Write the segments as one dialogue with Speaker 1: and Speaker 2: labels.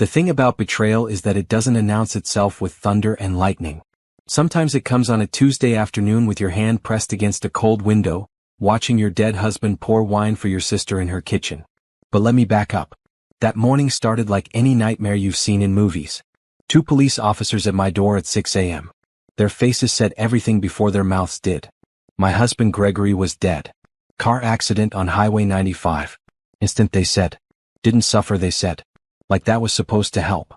Speaker 1: The thing about betrayal is that it doesn't announce itself with thunder and lightning. Sometimes it comes on a Tuesday afternoon with your hand pressed against a cold window, watching your dead husband pour wine for your sister in her kitchen. But let me back up. That morning started like any nightmare you've seen in movies. 2 police officers at my door at 6 a.m. Their faces said everything before their mouths did. My husband Gregory was dead. Car accident on Highway 95. Instant, they said. Didn't suffer, they said. Like that was supposed to help.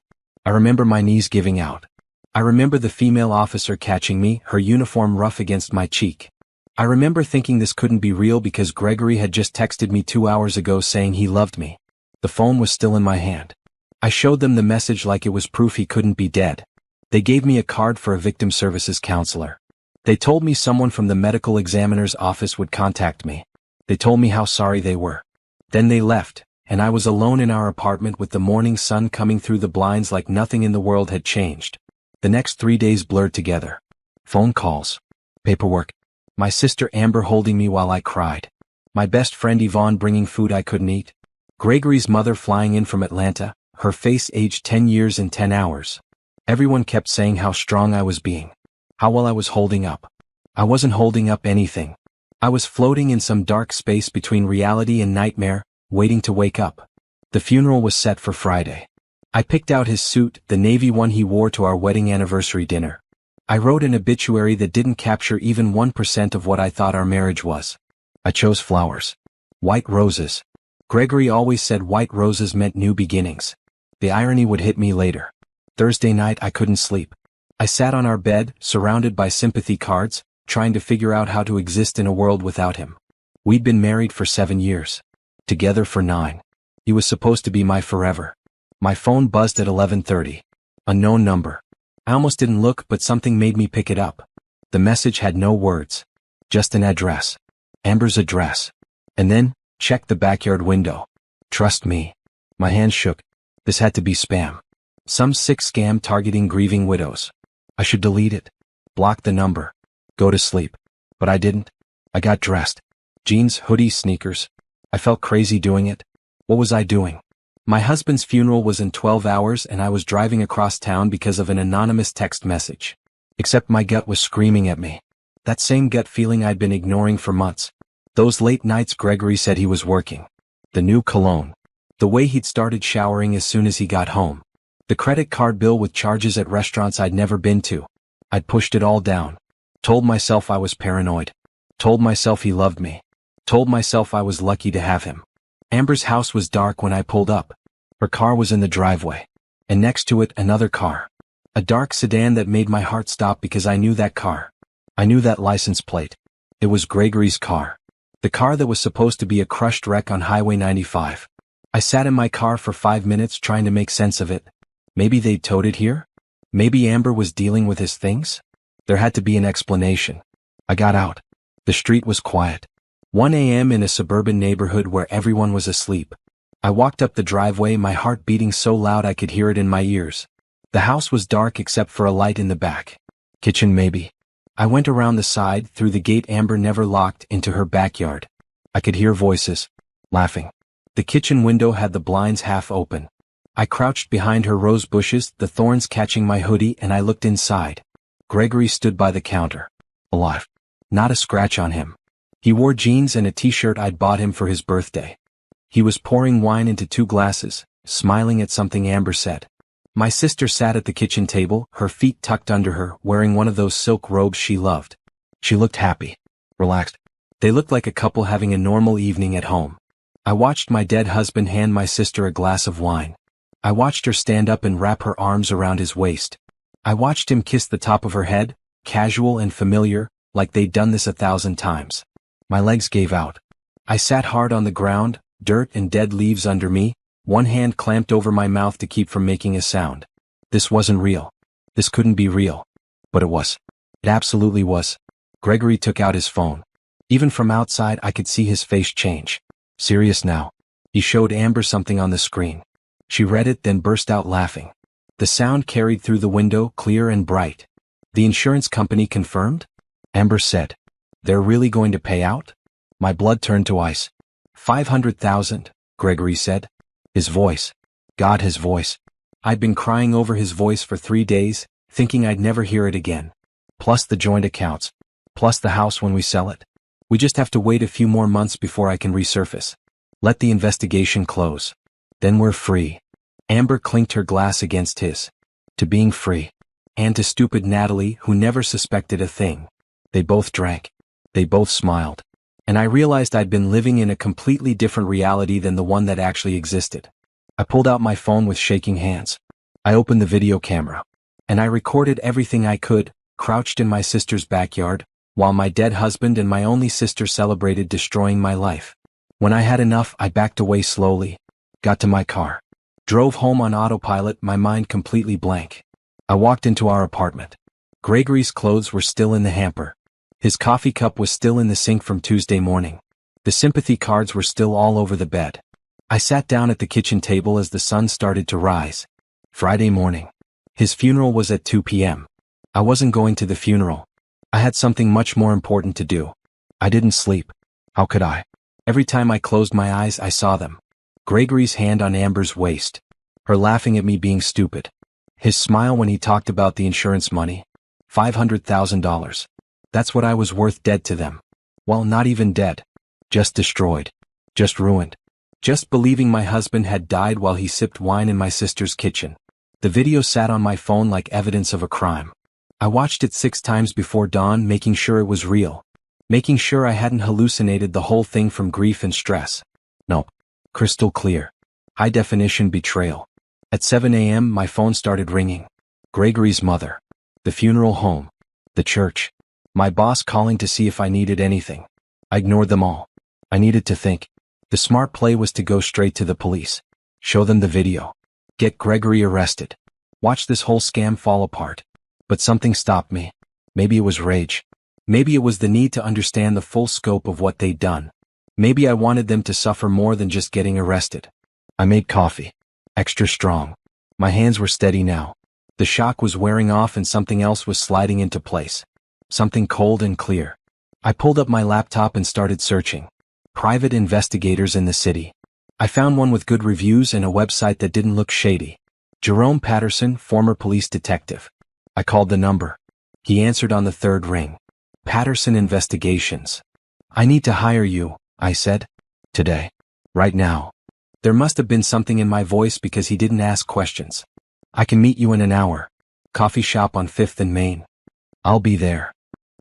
Speaker 1: I remember my knees giving out. I remember the female officer catching me, her uniform rough against my cheek. I remember thinking this couldn't be real because Gregory had just texted me 2 hours ago saying he loved me. The phone was still in my hand. I showed them the message like it was proof he couldn't be dead. They gave me a card for a victim services counselor. They told me someone from the medical examiner's office would contact me. They told me how sorry they were. Then they left, and I was alone in our apartment with the morning sun coming through the blinds like nothing in the world had changed. The next 3 days blurred together. Phone calls. Paperwork. My sister Amber holding me while I cried. My best friend Yvonne bringing food I couldn't eat. Gregory's mother flying in from Atlanta, her face aged 10 years in 10 hours. Everyone kept saying how strong I was being. How well I was holding up. I wasn't holding up anything. I was floating in some dark space between reality and nightmare, waiting to wake up. The funeral was set for Friday. I picked out his suit, the navy one he wore to our wedding anniversary dinner. I wrote an obituary that didn't capture even 1% of what I thought our marriage was. I chose flowers. White roses. Gregory always said white roses meant new beginnings. The irony would hit me later. Thursday night I couldn't sleep. I sat on our bed, surrounded by sympathy cards, trying to figure out how to exist in a world without him. We'd been married for 7 years. Together for 9. He was supposed to be my forever. My phone buzzed at 11:30. Unknown number. I almost didn't look, but something made me pick it up. The message had no words. Just an address. Amber's address. And then, check the backyard window. Trust me. My hands shook. This had to be spam. Some sick scam targeting grieving widows. I should delete it. Block the number. Go to sleep. But I didn't. I got dressed. Jeans, hoodie, sneakers. I felt crazy doing it. What was I doing? My husband's funeral was in 12 hours and I was driving across town because of an anonymous text message. Except my gut was screaming at me. That same gut feeling I'd been ignoring for months. Those late nights Gregory said he was working. The new cologne. The way he'd started showering as soon as he got home. The credit card bill with charges at restaurants I'd never been to. I'd pushed it all down. Told myself I was paranoid. Told myself he loved me. Told myself I was lucky to have him. Amber's house was dark when I pulled up. Her car was in the driveway. And next to it, another car. A dark sedan that made my heart stop because I knew that car. I knew that license plate. It was Gregory's car. The car that was supposed to be a crushed wreck on Highway 95. I sat in my car for 5 minutes trying to make sense of it. Maybe they'd towed it here? Maybe Amber was dealing with his things? There had to be an explanation. I got out. The street was quiet. 1 a.m. in a suburban neighborhood where everyone was asleep. I walked up the driveway, my heart beating so loud I could hear it in my ears. The house was dark except for a light in the back. Kitchen maybe. I went around the side, through the gate Amber never locked, into her backyard. I could hear voices. Laughing. The kitchen window had the blinds half open. I crouched behind her rose bushes, the thorns catching my hoodie, and I looked inside. Gregory stood by the counter. Alive. Not a scratch on him. He wore jeans and a t-shirt I'd bought him for his birthday. He was pouring wine into 2 glasses, smiling at something Amber said. My sister sat at the kitchen table, her feet tucked under her, wearing one of those silk robes she loved. She looked happy. Relaxed. They looked like a couple having a normal evening at home. I watched my dead husband hand my sister a glass of wine. I watched her stand up and wrap her arms around his waist. I watched him kiss the top of her head, casual and familiar, like they'd done this 1,000 times. My legs gave out. I sat hard on the ground, dirt and dead leaves under me, one hand clamped over my mouth to keep from making a sound. This wasn't real. This couldn't be real. But it was. It absolutely was. Gregory took out his phone. Even from outside I could see his face change. Serious now. He showed Amber something on the screen. She read it, then burst out laughing. The sound carried through the window, clear and bright. The insurance company confirmed? Amber said. They're really going to pay out? My blood turned to ice. 500,000, Gregory said. His voice. God, his voice. I'd been crying over his voice for 3 days, thinking I'd never hear it again. Plus the joint accounts. Plus the house when we sell it. We just have to wait a few more months before I can resurface. Let the investigation close. Then we're free. Amber clinked her glass against his. To being free. And to stupid Natalie, who never suspected a thing. They both drank. They both smiled. And I realized I'd been living in a completely different reality than the one that actually existed. I pulled out my phone with shaking hands. I opened the video camera. And I recorded everything I could, crouched in my sister's backyard, while my dead husband and my only sister celebrated destroying my life. When I had enough, I backed away slowly, got to my car, drove home on autopilot, my mind completely blank. I walked into our apartment. Gregory's clothes were still in the hamper. His coffee cup was still in the sink from Tuesday morning. The sympathy cards were still all over the bed. I sat down at the kitchen table as the sun started to rise. Friday morning. His funeral was at 2 p.m. I wasn't going to the funeral. I had something much more important to do. I didn't sleep. How could I? Every time I closed my eyes, I saw them. Gregory's hand on Amber's waist. Her laughing at me being stupid. His smile when he talked about the insurance money. $500,000. That's what I was worth dead to them. Well, not even dead. Just destroyed. Just ruined. Just believing my husband had died while he sipped wine in my sister's kitchen. The video sat on my phone like evidence of a crime. I watched it 6 times before dawn, making sure it was real. Making sure I hadn't hallucinated the whole thing from grief and stress. Nope. Crystal clear. High definition betrayal. At 7 a.m. my phone started ringing. Gregory's mother. The funeral home. The church. My boss calling to see if I needed anything. I ignored them all. I needed to think. The smart play was to go straight to the police. Show them the video. Get Gregory arrested. Watch this whole scam fall apart. But something stopped me. Maybe it was rage. Maybe it was the need to understand the full scope of what they'd done. Maybe I wanted them to suffer more than just getting arrested. I made coffee. Extra strong. My hands were steady now. The shock was wearing off and something else was sliding into place. Something cold and clear. I pulled up my laptop and started searching. Private investigators in the city. I found one with good reviews and a website that didn't look shady. Jerome Patterson, former police detective. I called the number. He answered on the 3rd ring. Patterson Investigations. I need to hire you, I said. Today. Right now. There must have been something in my voice because he didn't ask questions. I can meet you in an hour. Coffee shop on 5th and Main. I'll be there.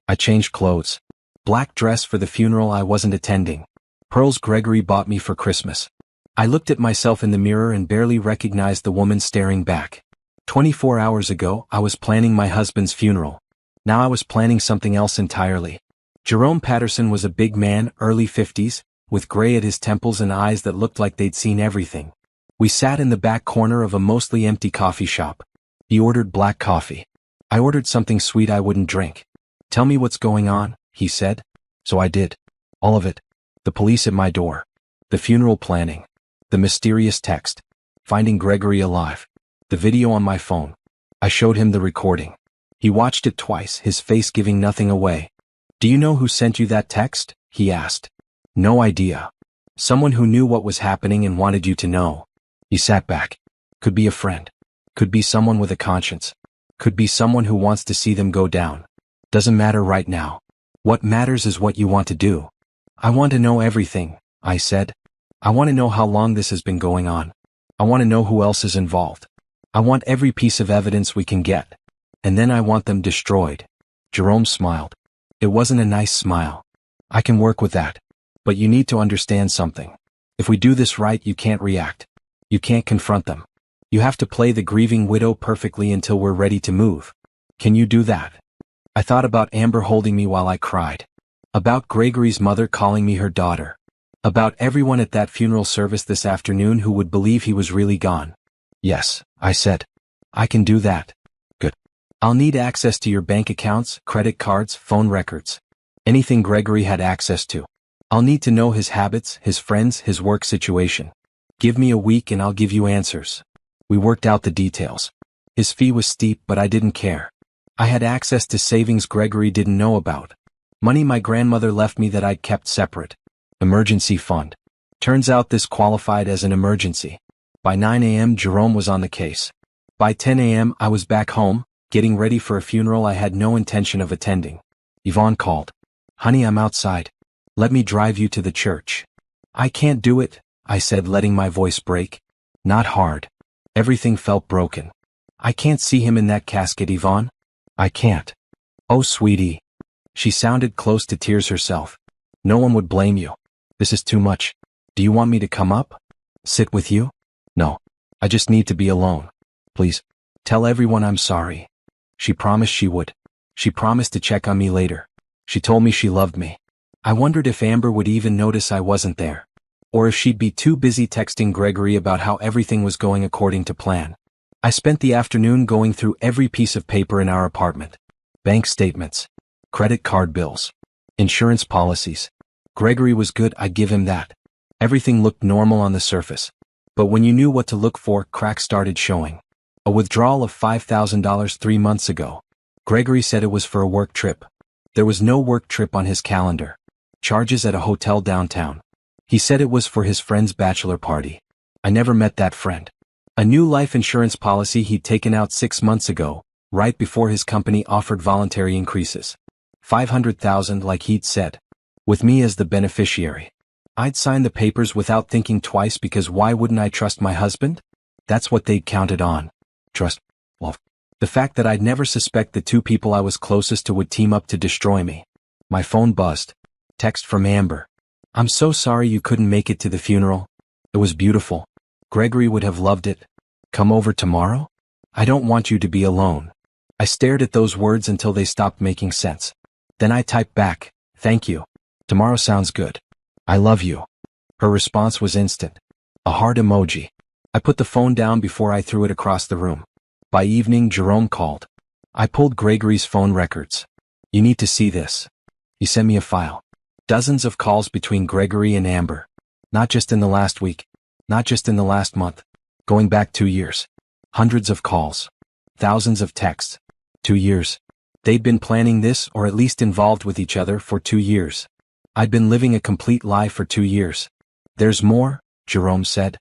Speaker 1: I changed clothes. Black dress for the funeral I wasn't attending. Pearls Gregory bought me for Christmas. I looked at myself in the mirror and barely recognized the woman staring back. 24 hours ago, I was planning my husband's funeral. Now I was planning something else entirely. Jerome Patterson was a big man, early 50s, with gray at his temples and eyes that looked like they'd seen everything. We sat in the back corner of a mostly empty coffee shop. He ordered black coffee. I ordered something sweet I wouldn't drink. Tell me what's going on, he said. So I did. All of it. The police at my door. The funeral planning. The mysterious text. Finding Gregory alive. The video on my phone. I showed him the recording. He watched it twice, his face giving nothing away. Do you know who sent you that text? He asked. No idea. Someone who knew what was happening and wanted you to know. He sat back. Could be a friend. Could be someone with a conscience. Could be someone who wants to see them go down. Doesn't matter right now. What matters is what you want to do. I want to know everything, I said. I want to know how long this has been going on. I want to know who else is involved. I want every piece of evidence we can get. And then I want them destroyed. Jerome smiled. It wasn't a nice smile. I can work with that. But you need to understand something. If we do this right, you can't react. You can't confront them. You have to play the grieving widow perfectly until we're ready to move. Can you do that? I thought about Amber holding me while I cried. About Gregory's mother calling me her daughter. About everyone at that funeral service this afternoon who would believe he was really gone. Yes, I said. I can do that. Good. I'll need access to your bank accounts, credit cards, phone records. Anything Gregory had access to. I'll need to know his habits, his friends, his work situation. Give me a week and I'll give you answers. We worked out the details. His fee was steep, but I didn't care. I had access to savings Gregory didn't know about. Money my grandmother left me that I'd kept separate. Emergency fund. Turns out this qualified as an emergency. By 9 a.m. Jerome was on the case. By 10 a.m. I was back home, getting ready for a funeral I had no intention of attending. Yvonne called. "Honey, I'm outside. Let me drive you to the church." "I can't do it," I said, letting my voice break. "Not hard." Everything felt broken. "I can't see him in that casket, Yvonne. I can't." "Oh, sweetie." She sounded close to tears herself. "No one would blame you. This is too much. Do you want me to come up? Sit with you?" "No. I just need to be alone. Please, tell everyone I'm sorry." She promised she would. She promised to check on me later. She told me she loved me. I wondered if Amber would even notice I wasn't there. Or if she'd be too busy texting Gregory about how everything was going according to plan. I spent the afternoon going through every piece of paper in our apartment. Bank statements. Credit card bills. Insurance policies. Gregory was good, I'd give him that. Everything looked normal on the surface. But when you knew what to look for, cracks started showing. A withdrawal of $5,000 3 months ago. Gregory said it was for a work trip. There was no work trip on his calendar. Charges at a hotel downtown. He said it was for his friend's bachelor party. I never met that friend. A new life insurance policy he'd taken out 6 months ago, right before his company offered voluntary increases. $500,000 like he'd said. With me as the beneficiary. I'd signed the papers without thinking twice because why wouldn't I trust my husband? That's what they'd counted on. Trust. Well, the fact that I'd never suspect the two people I was closest to would team up to destroy me. My phone buzzed. Text from Amber. "I'm so sorry you couldn't make it to the funeral. It was beautiful. Gregory would have loved it. Come over tomorrow? I don't want you to be alone." I stared at those words until they stopped making sense. Then I typed back, "Thank you. Tomorrow sounds good. I love you." Her response was instant. A heart emoji. I put the phone down before I threw it across the room. By evening, Jerome called. I pulled Gregory's phone records. "You need to see this." He sent me a file. Dozens of calls between Gregory and Amber. Not just in the last week. Not just in the last month. Going back 2 years. Hundreds of calls. Thousands of texts. 2 years. They'd been planning this, or at least involved with each other, for 2 years. I'd been living a complete lie for 2 years. "There's more," Jerome said.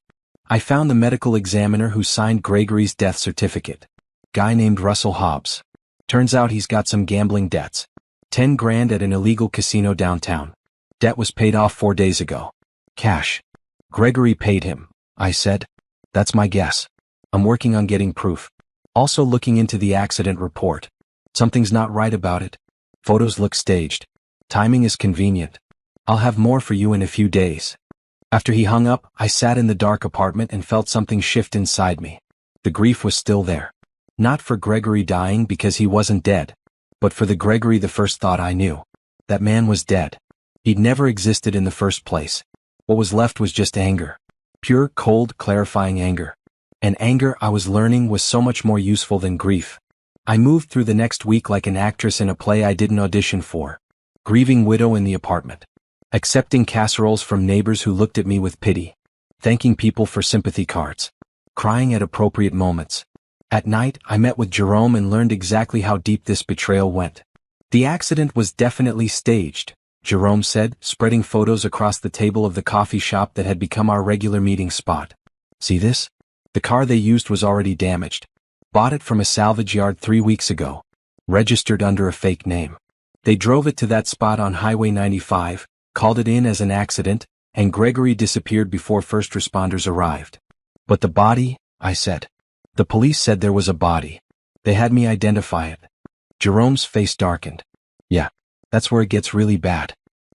Speaker 1: "I found the medical examiner who signed Gregory's death certificate. Guy named Russell Hobbs. Turns out he's got some gambling debts. 10 grand at an illegal casino downtown. Debt was paid off 4 days ago. Cash. Gregory paid him," I said. "That's my guess. I'm working on getting proof. Also looking into the accident report. Something's not right about it. Photos look staged. Timing is convenient. I'll have more for you in a few days." After he hung up, I sat in the dark apartment and felt something shift inside me. The grief was still there. Not for Gregory dying because he wasn't dead, but for the Gregory the first thought I knew. That man was dead. He'd never existed in the first place. What was left was just anger. Pure, cold, clarifying anger. And anger, I was learning, was so much more useful than grief. I moved through the next week like an actress in a play I didn't audition for. Grieving widow in the apartment. Accepting casseroles from neighbors who looked at me with pity. Thanking people for sympathy cards. Crying at appropriate moments. At night, I met with Jerome and learned exactly how deep this betrayal went. "The accident was definitely staged," Jerome said, spreading photos across the table of the coffee shop that had become our regular meeting spot. "See this? The car they used was already damaged. Bought it from a salvage yard 3 weeks ago. Registered under a fake name. They drove it to that spot on Highway 95, called it in as an accident, and Gregory disappeared before first responders arrived." "But the body," I said. "The police said there was a body. They had me identify it." Jerome's face darkened. "Yeah, that's where it gets really bad.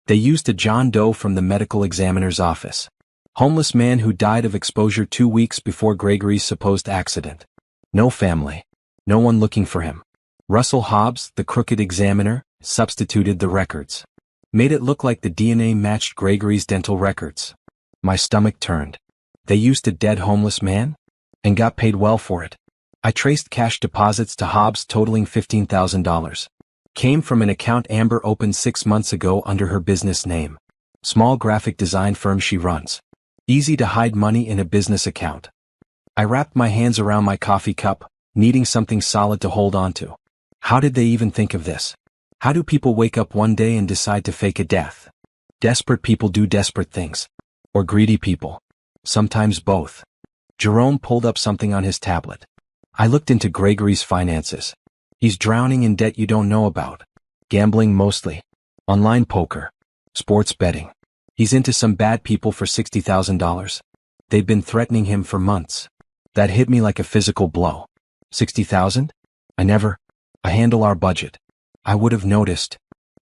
Speaker 1: They used a John Doe from the medical examiner's office. Homeless man who died of exposure 2 weeks before Gregory's supposed accident. No family. No one looking for him. Russell Hobbs, the crooked examiner, substituted the records. Made it look like the DNA matched Gregory's dental records." My stomach turned. They used a dead homeless man? And got paid well for it. I traced cash deposits to Hobbs totaling $15,000. Came from an account Amber opened 6 months ago under her business name. Small graphic design firm she runs. Easy to hide money in a business account. I wrapped my hands around my coffee cup, needing something solid to hold on to. How did they even think of this? How do people wake up one day and decide to fake a death? Desperate people do desperate things. Or greedy people. Sometimes both. Jerome pulled up something on his tablet. I looked into Gregory's finances. He's drowning in debt you don't know about. Gambling mostly. Online poker. Sports betting. He's into some bad people for $60,000. They'd been threatening him for months. That hit me like a physical blow. 60,000? I handle our budget. I would have noticed.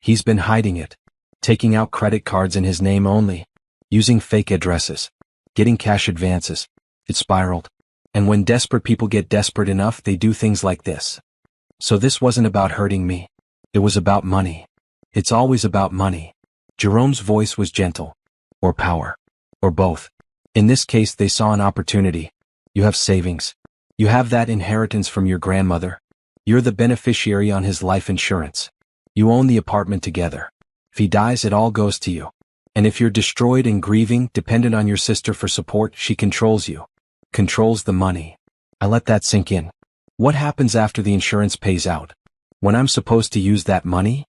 Speaker 1: He's been hiding it. Taking out credit cards in his name only. Using fake addresses. Getting cash advances. It spiraled. And when desperate people get desperate enough, they do things like this. So this wasn't about hurting me. It was about money. It's always about money. Jerome's voice was gentle. Or power. Or both. In this case, they saw an opportunity. You have savings. You have that inheritance from your grandmother. You're the beneficiary on his life insurance. You own the apartment together. If he dies, it all goes to you. And if you're destroyed and grieving, dependent on your sister for support, she controls you. Controls the money. I let that sink in. What happens after the insurance pays out? When I'm supposed to use that money?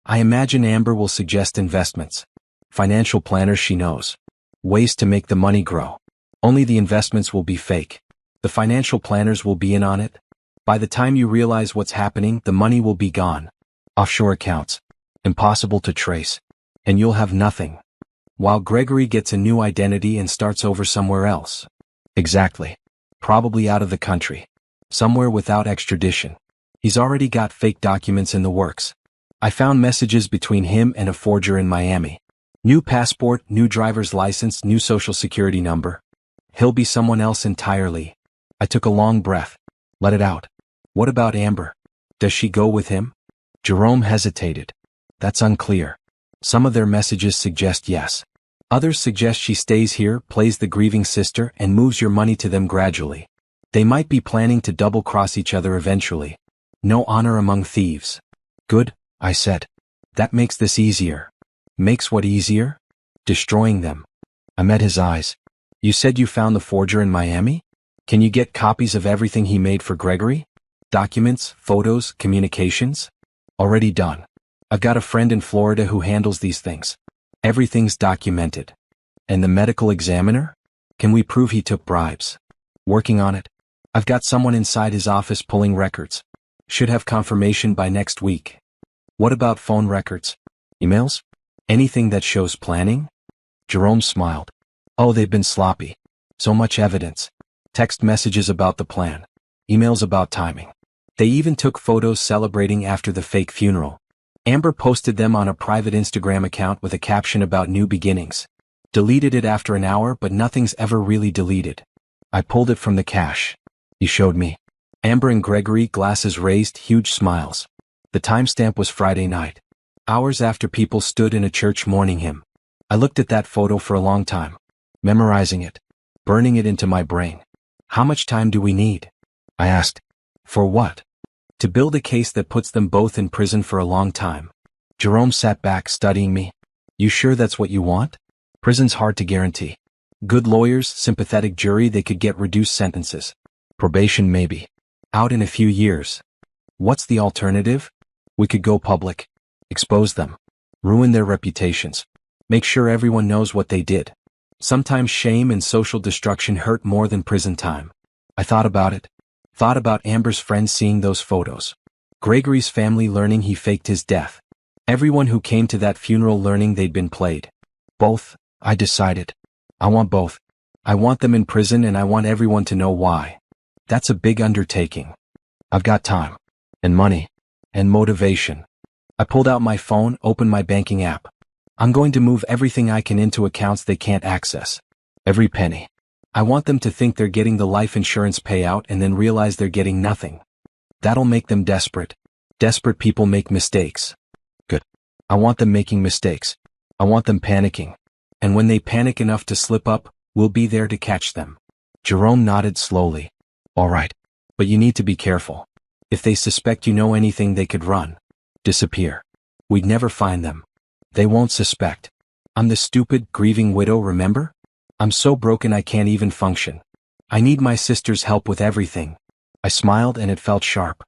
Speaker 1: I imagine Amber will suggest investments. Financial planners she knows. Ways to make the money grow. Only the investments will be fake. The financial planners will be in on it. By the time you realize what's happening, the money will be gone. Offshore accounts. Impossible to trace. And you'll have nothing. While Gregory gets a new identity and starts over somewhere else. Exactly. Probably out of the country. Somewhere without extradition. He's already got fake documents in the works. I found messages between him and a forger in Miami. New passport, new driver's license, new social security number. He'll be someone else entirely. I took a long breath. Let it out. What about Amber? Does she go with him? Jerome hesitated. That's unclear. Some of their messages suggest yes. Others suggest she stays here, plays the grieving sister, and moves your money to them gradually. They might be planning to double-cross each other eventually. No honor among thieves. Good, I said. That makes this easier. Makes what easier? Destroying them. I met his eyes. You said you found the forger in Miami? Can you get copies of everything he made for Gregory? Documents, photos, communications? Already done. I've got a friend in Florida who handles these things. Everything's documented. And the medical examiner? Can we prove he took bribes? Working on it. I've got someone inside his office pulling records. Should have confirmation by next week. What about phone records? Emails? Anything that shows planning? Jerome smiled. Oh, they've been sloppy. So much evidence. Text messages about the plan. Emails about timing. They even took photos celebrating after the fake funeral. Amber posted them on a private Instagram account with a caption about new beginnings. Deleted it after an hour, but nothing's ever really deleted. I pulled it from the cache. He showed me. Amber and Gregory, glasses raised, huge smiles. The timestamp was Friday night. Hours after people stood in a church mourning him. I looked at that photo for a long time. Memorizing it. Burning it into my brain. How much time do we need? I asked. For what? To build a case that puts them both in prison for a long time. Jerome sat back, studying me. You sure that's what you want? Prison's hard to guarantee. Good lawyers, sympathetic jury, they could get reduced sentences. Probation maybe. Out in a few years. What's the alternative? We could go public. Expose them. Ruin their reputations. Make sure everyone knows what they did. Sometimes shame and social destruction hurt more than prison time. I thought about it. Thought about Amber's friends seeing those photos. Gregory's family learning he faked his death. Everyone who came to that funeral learning they'd been played. Both, I decided. I want both. I want them in prison and I want everyone to know why. That's a big undertaking. I've got time. And money. And motivation. I pulled out my phone, opened my banking app. I'm going to move everything I can into accounts they can't access. Every penny. I want them to think they're getting the life insurance payout and then realize they're getting nothing. That'll make them desperate. Desperate people make mistakes. Good. I want them making mistakes. I want them panicking. And when they panic enough to slip up, we'll be there to catch them. Jerome nodded slowly. All right. But you need to be careful. If they suspect you know anything, they could run. Disappear. We'd never find them. They won't suspect. I'm the stupid, grieving widow, remember? I'm so broken I can't even function. I need my sister's help with everything. I smiled and it felt sharp.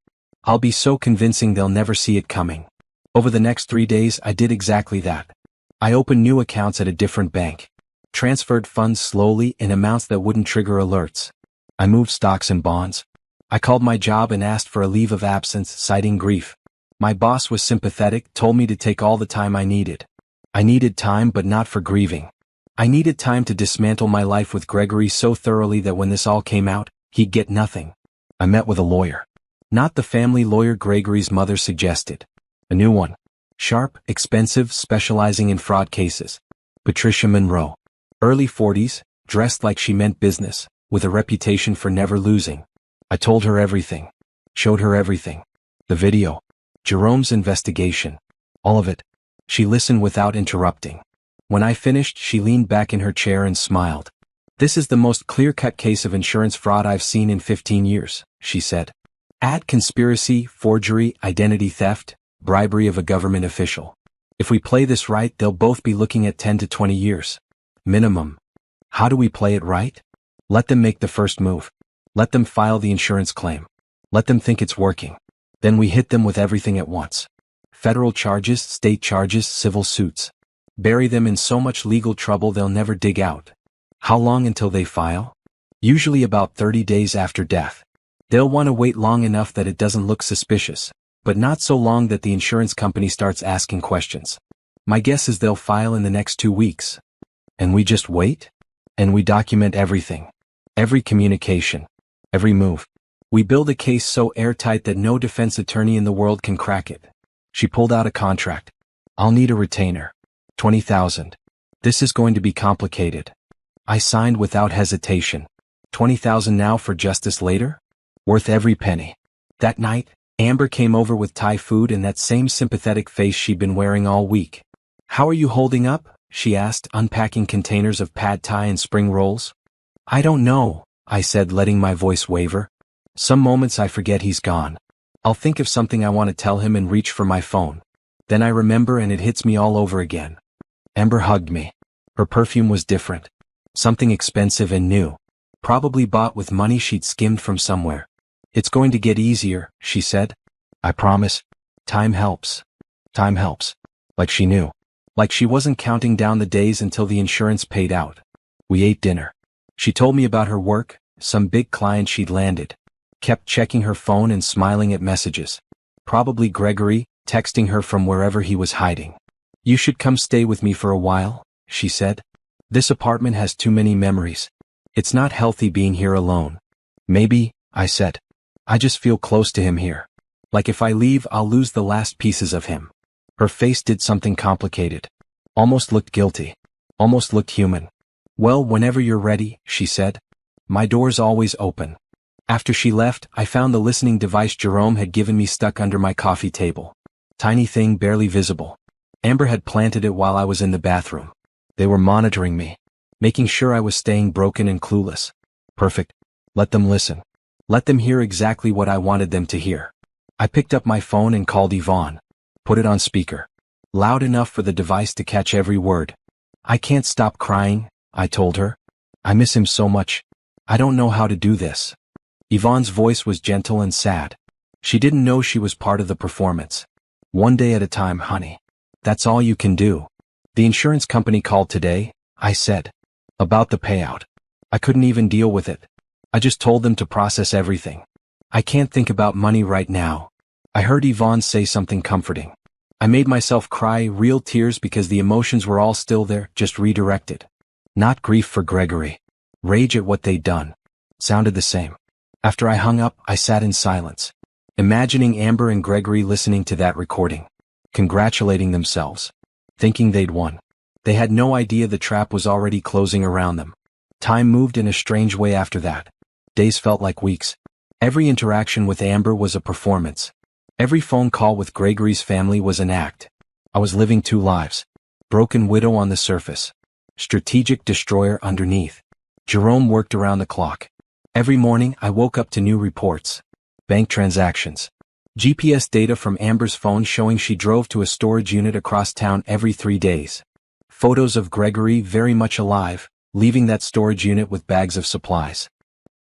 Speaker 1: I'll be so convincing they'll never see it coming. Over the next 3 days I did exactly that. I opened new accounts at a different bank. Transferred funds slowly in amounts that wouldn't trigger alerts. I moved stocks and bonds. I called my job and asked for a leave of absence, citing grief. My boss was sympathetic, told me to take all the time I needed. I needed time, but not for grieving. I needed time to dismantle my life with Gregory so thoroughly that when this all came out, he'd get nothing. I met with a lawyer. Not the family lawyer Gregory's mother suggested. A new one. Sharp, expensive, specializing in fraud cases. Patricia Monroe. Early 40s, dressed like she meant business, with a reputation for never losing. I told her everything. Showed her everything. The video. Jerome's investigation. All of it. She listened without interrupting. When I finished, she leaned back in her chair and smiled. This is the most clear-cut case of insurance fraud I've seen in 15 years, she said. Add conspiracy, forgery, identity theft, bribery of a government official. If we play this right, they'll both be looking at 10 to 20 years. Minimum. How do we play it right? Let them make the first move. Let them file the insurance claim. Let them think it's working. Then we hit them with everything at once. Federal charges, state charges, civil suits. Bury them in so much legal trouble they'll never dig out. How long until they file? Usually about 30 days after death. They'll want to wait long enough that it doesn't look suspicious, but not so long that the insurance company starts asking questions. My guess is they'll file in the next 2 weeks. And we just wait? And we document everything. Every communication. Every move. We build a case so airtight that no defense attorney in the world can crack it. She pulled out a contract. I'll need a retainer. $20,000. This is going to be complicated. I signed without hesitation. $20,000 now for justice later? Worth every penny. That night, Amber came over with Thai food and that same sympathetic face she'd been wearing all week. How are you holding up? She asked, unpacking containers of pad thai and spring rolls. I don't know, I said, letting my voice waver. Some moments I forget he's gone. I'll think of something I want to tell him and reach for my phone. Then I remember and it hits me all over again. Amber hugged me. Her perfume was different. Something expensive and new. Probably bought with money she'd skimmed from somewhere. It's going to get easier, she said. I promise. Time helps. Time helps. Like she knew. Like she wasn't counting down the days until the insurance paid out. We ate dinner. She told me about her work, some big client she'd landed. Kept checking her phone and smiling at messages. Probably Gregory, texting her from wherever he was hiding. You should come stay with me for a while, she said. This apartment has too many memories. It's not healthy being here alone. Maybe, I said. I just feel close to him here. Like if I leave, I'll lose the last pieces of him. Her face did something complicated. Almost looked guilty. Almost looked human. Well, whenever you're ready, she said. My door's always open. After she left, I found the listening device Jerome had given me stuck under my coffee table. Tiny thing, barely visible. Amber had planted it while I was in the bathroom. They were monitoring me, making sure I was staying broken and clueless. Perfect. Let them listen. Let them hear exactly what I wanted them to hear. I picked up my phone and called Yvonne. Put it on speaker. Loud enough for the device to catch every word. I can't stop crying, I told her. I miss him so much. I don't know how to do this. Yvonne's voice was gentle and sad. She didn't know she was part of the performance. One day at a time, honey. That's all you can do. The insurance company called today, I said. About the payout. I couldn't even deal with it. I just told them to process everything. I can't think about money right now. I heard Yvonne say something comforting. I made myself cry, real tears, because the emotions were all still there, just redirected. Not grief for Gregory. Rage at what they'd done. Sounded the same. After I hung up, I sat in silence, imagining Amber and Gregory listening to that recording, congratulating themselves, thinking they'd won. They had no idea the trap was already closing around them. Time moved in a strange way after that. Days felt like weeks. Every interaction with Amber was a performance. Every phone call with Gregory's family was an act. I was living two lives. Broken widow on the surface. Strategic destroyer underneath. Jerome worked around the clock. Every morning I woke up to new reports. Bank transactions. GPS data from Amber's phone showing she drove to a storage unit across town every 3 days. Photos of Gregory very much alive, leaving that storage unit with bags of supplies.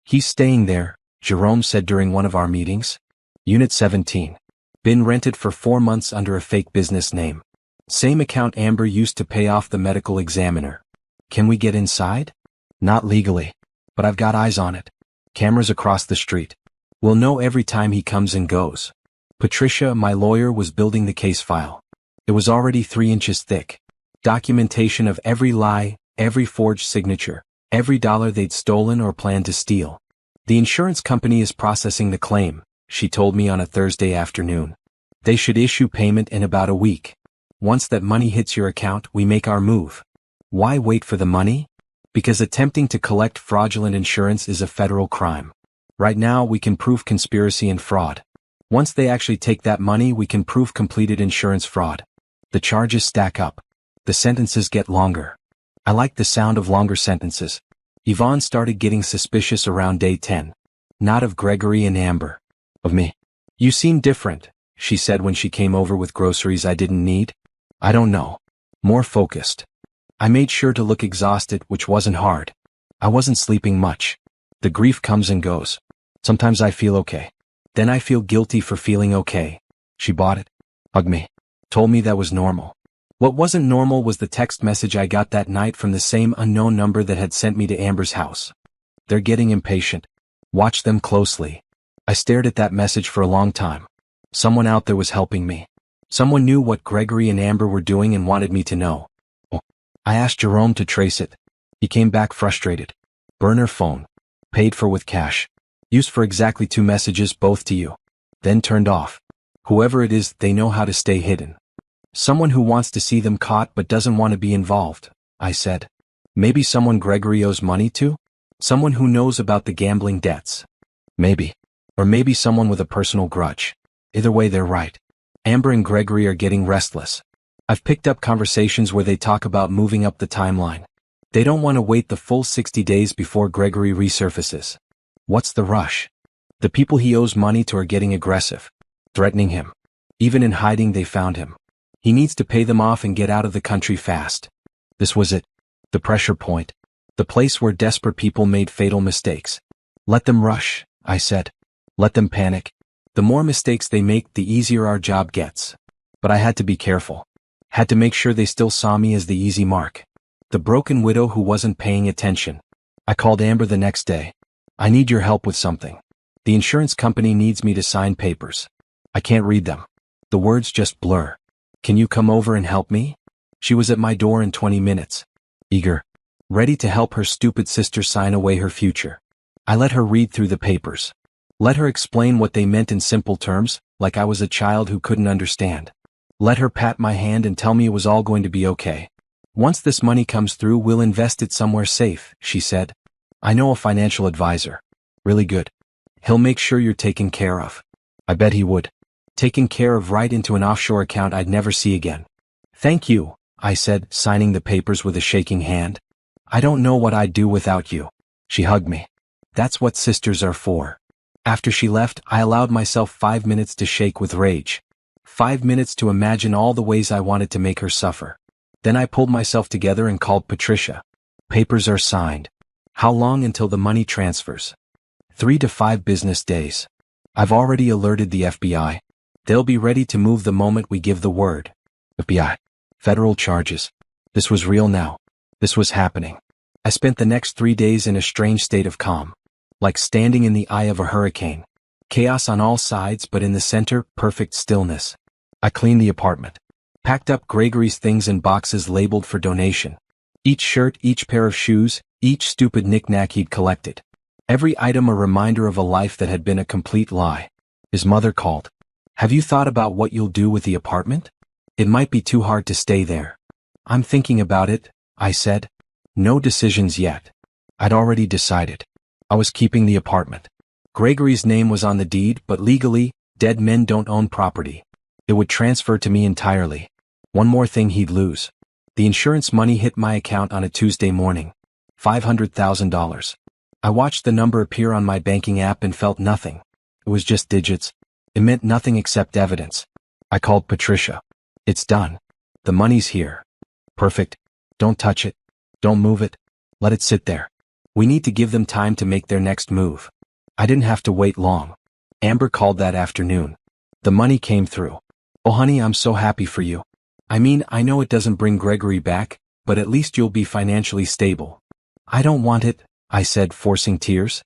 Speaker 1: He's staying there, Jerome said during one of our meetings. Unit 17. Been rented for 4 months under a fake business name. Same account Amber used to pay off the medical examiner. Can we get inside? Not legally. But I've got eyes on it. Cameras across the street. We'll know every time he comes and goes. Patricia, my lawyer, was building the case file. It was already 3 inches thick. Documentation of every lie, every forged signature, every dollar they'd stolen or planned to steal. The insurance company is processing the claim, she told me on a Thursday afternoon. They should issue payment in about a week. Once that money hits your account, we make our move. Why wait for the money? Because attempting to collect fraudulent insurance is a federal crime. Right now, we can prove conspiracy and fraud. Once they actually take that money, we can prove completed insurance fraud. The charges stack up. The sentences get longer. I like the sound of longer sentences. Yvonne started getting suspicious around day 10. Not of Gregory and Amber. Of me. You seem different, she said when she came over with groceries I didn't need. I don't know. More focused. I made sure to look exhausted, which wasn't hard. I wasn't sleeping much. The grief comes and goes. Sometimes I feel okay. Then I feel guilty for feeling okay. She bought it. Hugged me. Told me that was normal. What wasn't normal was the text message I got that night from the same unknown number that had sent me to Amber's house. They're getting impatient. Watch them closely. I stared at that message for a long time. Someone out there was helping me. Someone knew what Gregory and Amber were doing and wanted me to know. I asked Jerome to trace it. He came back frustrated. Burner phone. Paid for with cash. Used for exactly 2 messages, both to you. Then turned off. Whoever it is, they know how to stay hidden. Someone who wants to see them caught but doesn't want to be involved, I said. Maybe someone Gregory owes money to? Someone who knows about the gambling debts. Maybe. Or maybe someone with a personal grudge. Either way, they're right. Amber and Gregory are getting restless. I've picked up conversations where they talk about moving up the timeline. They don't want to wait the full 60 days before Gregory resurfaces. What's the rush? The people he owes money to are getting aggressive. Threatening him. Even in hiding, they found him. He needs to pay them off and get out of the country fast. This was it. The pressure point. The place where desperate people made fatal mistakes. Let them rush, I said. Let them panic. The more mistakes they make, the easier our job gets. But I had to be careful. Had to make sure they still saw me as the easy mark. The broken widow who wasn't paying attention. I called Amber the next day. I need your help with something. The insurance company needs me to sign papers. I can't read them. The words just blur. Can you come over and help me? She was at my door in 20 minutes. Eager. Ready to help her stupid sister sign away her future. I let her read through the papers. Let her explain what they meant in simple terms, like I was a child who couldn't understand. Let her pat my hand and tell me it was all going to be okay. Once this money comes through, we'll invest it somewhere safe, she said. I know a financial advisor. Really good. He'll make sure you're taken care of. I bet he would. Taken care of right into an offshore account I'd never see again. Thank you, I said, signing the papers with a shaking hand. I don't know what I'd do without you. She hugged me. That's what sisters are for. After she left, I allowed myself 5 minutes to shake with rage. 5 minutes to imagine all the ways I wanted to make her suffer. Then I pulled myself together and called Patricia. Papers are signed. How long until the money transfers? 3 to 5 business days. I've already alerted the FBI. They'll be ready to move the moment we give the word. FBI. Federal charges. This was real now. This was happening. I spent the next 3 days in a strange state of calm. Like standing in the eye of a hurricane. Chaos on all sides, but in the center, perfect stillness. I cleaned the apartment. Packed up Gregory's things in boxes labeled for donation. Each shirt, each pair of shoes, each stupid knick-knack he'd collected. Every item a reminder of a life that had been a complete lie. His mother called. Have you thought about what you'll do with the apartment? It might be too hard to stay there. I'm thinking about it, I said. No decisions yet. I'd already decided. I was keeping the apartment. Gregory's name was on the deed, but legally, dead men don't own property. It would transfer to me entirely. One more thing he'd lose. The insurance money hit my account on a Tuesday morning. $500,000. I watched the number appear on my banking app and felt nothing. It was just digits. It meant nothing except evidence. I called Patricia. It's done. The money's here. Perfect. Don't touch it. Don't move it. Let it sit there. We need to give them time to make their next move. I didn't have to wait long. Amber called that afternoon. The money came through. Oh honey, I'm so happy for you. I mean, I know it doesn't bring Gregory back, but at least you'll be financially stable. I don't want it, I said, forcing tears.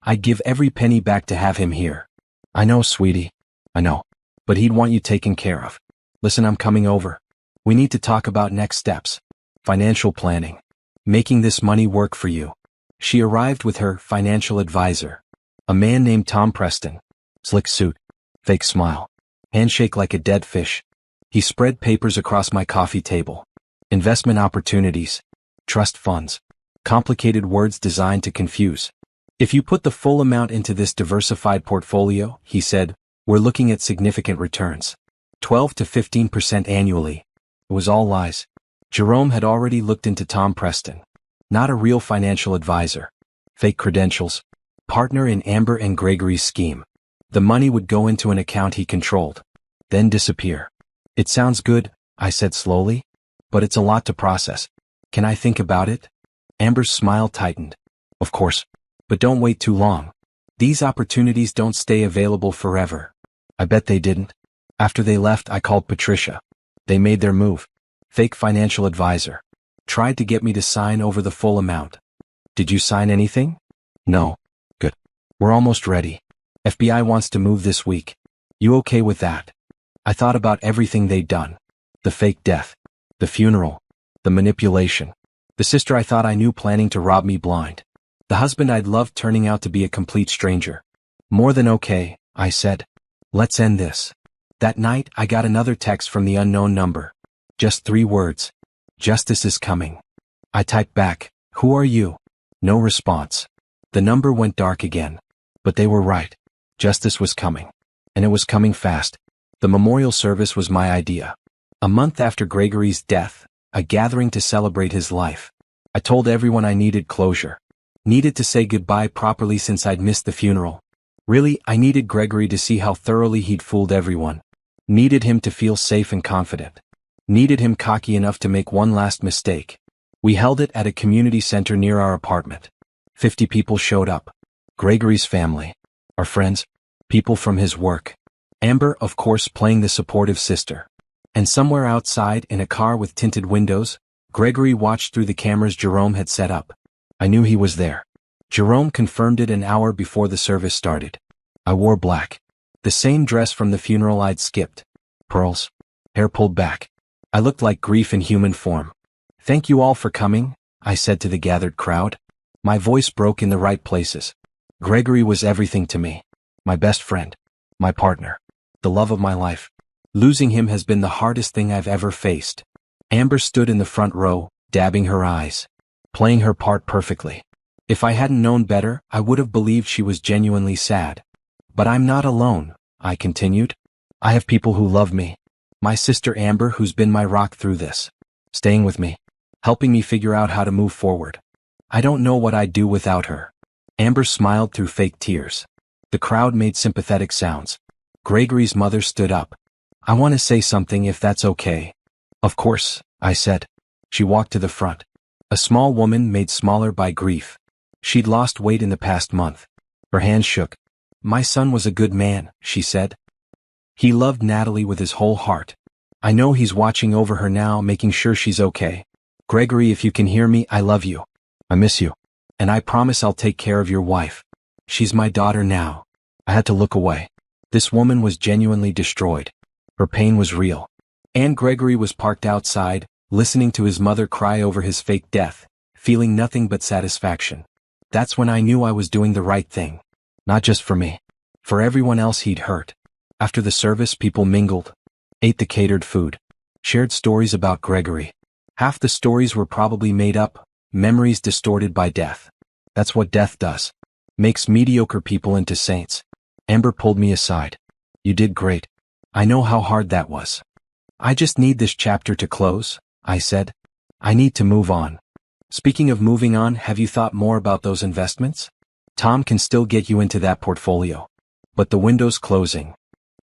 Speaker 1: I'd give every penny back to have him here. I know, sweetie. I know. But he'd want you taken care of. Listen, I'm coming over. We need to talk about next steps. Financial planning. Making this money work for you. She arrived with her financial advisor. A man named Tom Preston. Slick suit. Fake smile. Handshake like a dead fish. He spread papers across my coffee table. Investment opportunities. Trust funds. Complicated words designed to confuse. If you put the full amount into this diversified portfolio, he said, we're looking at significant returns. 12 to 15% annually. It was all lies. Jerome had already looked into Tom Preston. Not a real financial advisor. Fake credentials. Partner in Amber and Gregory's scheme. The money would go into an account he controlled. Then disappear. It sounds good, I said slowly. But it's a lot to process. Can I think about it? Amber's smile tightened. Of course. But don't wait too long. These opportunities don't stay available forever. I bet they didn't. After they left, I called Patricia. They made their move. Fake financial advisor. Tried to get me to sign over the full amount. Did you sign anything? No. Good. We're almost ready. FBI wants to move this week. You okay with that? I thought about everything they'd done. The fake death. The funeral. The manipulation. The sister I thought I knew planning to rob me blind. The husband I'd loved turning out to be a complete stranger. More than okay, I said. Let's end this. That night, I got another text from the unknown number. Just 3 words. Justice is coming. I typed back, who are you? No response. The number went dark again. But they were right. Justice was coming. And it was coming fast. The memorial service was my idea. A month after Gregory's death, a gathering to celebrate his life. I told everyone I needed closure. Needed to say goodbye properly since I'd missed the funeral. Really, I needed Gregory to see how thoroughly he'd fooled everyone. Needed him to feel safe and confident. Needed him cocky enough to make one last mistake. We held it at a community center near our apartment. 50 people showed up. Gregory's family. Our friends. People from his work. Amber, of course, playing the supportive sister. And somewhere outside, in a car with tinted windows, Gregory watched through the cameras Jerome had set up. I knew he was there. Jerome confirmed it an hour before the service started. I wore black. The same dress from the funeral I'd skipped. Pearls. Hair pulled back. I looked like grief in human form. Thank you all for coming, I said to the gathered crowd. My voice broke in the right places. Gregory was everything to me. My best friend. My partner. The love of my life. Losing him has been the hardest thing I've ever faced. Amber stood in the front row, dabbing her eyes. Playing her part perfectly. If I hadn't known better, I would have believed she was genuinely sad. But I'm not alone, I continued. I have people who love me. My sister Amber, who's been my rock through this. Staying with me. Helping me figure out how to move forward. I don't know what I'd do without her. Amber smiled through fake tears. The crowd made sympathetic sounds. Gregory's mother stood up. I want to say something if that's okay. Of course, I said. She walked to the front. A small woman made smaller by grief. She'd lost weight in the past month. Her hands shook. My son was a good man, she said. He loved Natalie with his whole heart. I know he's watching over her now, making sure she's okay. Gregory, if you can hear me, I love you. I miss you. And I promise I'll take care of your wife. She's my daughter now. I had to look away. This woman was genuinely destroyed. Her pain was real. And Gregory was parked outside, listening to his mother cry over his fake death, feeling nothing but satisfaction. That's when I knew I was doing the right thing. Not just for me. For everyone else he'd hurt. After the service, people mingled. Ate the catered food. Shared stories about Gregory. Half the stories were probably made up, memories distorted by death. That's what death does. Makes mediocre people into saints. Amber pulled me aside. You did great. I know how hard that was. I just need this chapter to close, I said. I need to move on. Speaking of moving on, have you thought more about those investments? Tom can still get you into that portfolio. But the window's closing.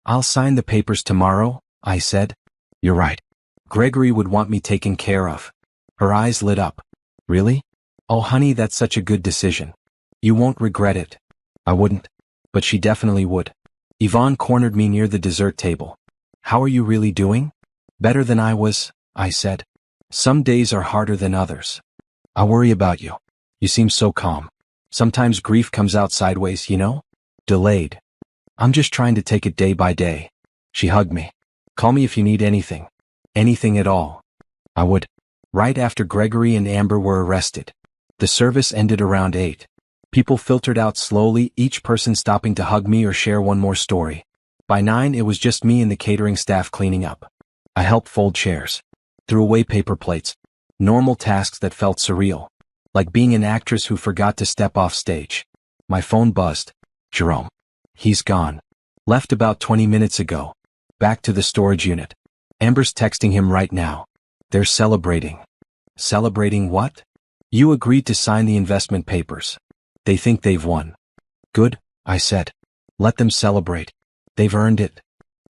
Speaker 1: I'll sign the papers tomorrow, I said. You're right. Gregory would want me taken care of. Her eyes lit up. Really? Oh honey, that's such a good decision. You won't regret it. I wouldn't. But she definitely would. Yvonne cornered me near the dessert table. How are you really doing? Better than I was, I said. Some days are harder than others. I worry about you. You seem so calm. Sometimes grief comes out sideways, you know? Delayed. I'm just trying to take it day by day. She hugged me. Call me if you need anything. Anything at all. I would. Right after Gregory and Amber were arrested. The service ended around 8. People filtered out slowly, each person stopping to hug me or share one more story. By 9 it was just me and the catering staff cleaning up. I helped fold chairs. Threw away paper plates. Normal tasks that felt surreal. Like being an actress who forgot to step off stage. My phone buzzed. Jerome. He's gone. Left about 20 minutes ago. Back to the storage unit. Amber's texting him right now. They're celebrating. Celebrating what? You agreed to sign the investment papers. They think they've won. Good, I said. Let them celebrate. They've earned it.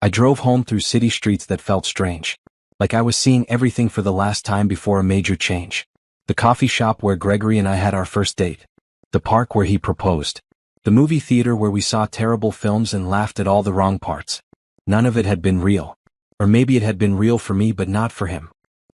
Speaker 1: I drove home through city streets that felt strange. Like I was seeing everything for the last time before a major change. The coffee shop where Gregory and I had our first date. The park where he proposed. The movie theater where we saw terrible films and laughed at all the wrong parts. None of it had been real. Or maybe it had been real for me but not for him.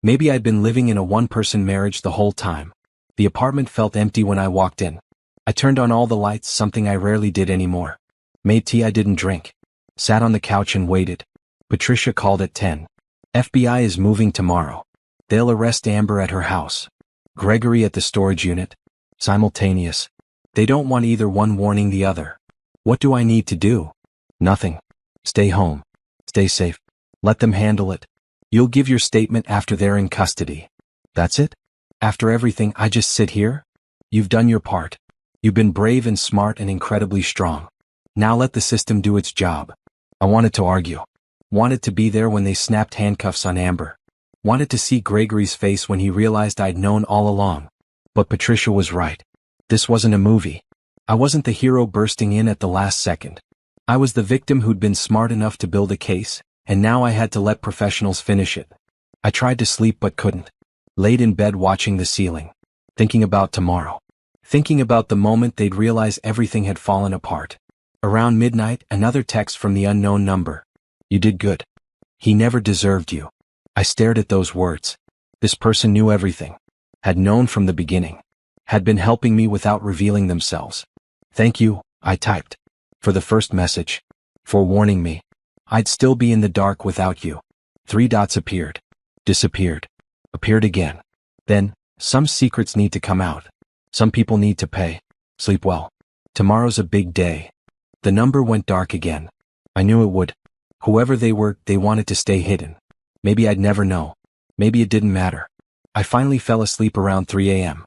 Speaker 1: Maybe I'd been living in a one-person marriage the whole time. The apartment felt empty when I walked in. I turned on all the lights, something I rarely did anymore. Made tea I didn't drink. Sat on the couch and waited. Patricia called at 10. FBI is moving tomorrow. They'll arrest Amber at her house. Gregory at the storage unit. Simultaneous. They don't want either one warning the other. What do I need to do? Nothing. Stay home. Stay safe. Let them handle it. You'll give your statement after they're in custody. That's it? After everything, I just sit here? You've done your part. You've been brave and smart and incredibly strong. Now let the system do its job. I wanted to argue. Wanted to be there when they snapped handcuffs on Amber. Wanted to see Gregory's face when he realized I'd known all along. But Patricia was right. This wasn't a movie. I wasn't the hero bursting in at the last second. I was the victim who'd been smart enough to build a case, and now I had to let professionals finish it. I tried to sleep but couldn't. Laid in bed watching the ceiling. Thinking about tomorrow. Thinking about the moment they'd realize everything had fallen apart. Around midnight, another text from the unknown number. You did good. He never deserved you. I stared at those words. This person knew everything. Had known from the beginning. Had been helping me without revealing themselves. Thank you, I typed. For the first message. For warning me. I'd still be in the dark without you. 3 dots appeared. Disappeared. Appeared again. Then, some secrets need to come out. Some people need to pay. Sleep well. Tomorrow's a big day. The number went dark again. I knew it would. Whoever they were, they wanted to stay hidden. Maybe I'd never know. Maybe it didn't matter. I finally fell asleep around 3 a.m.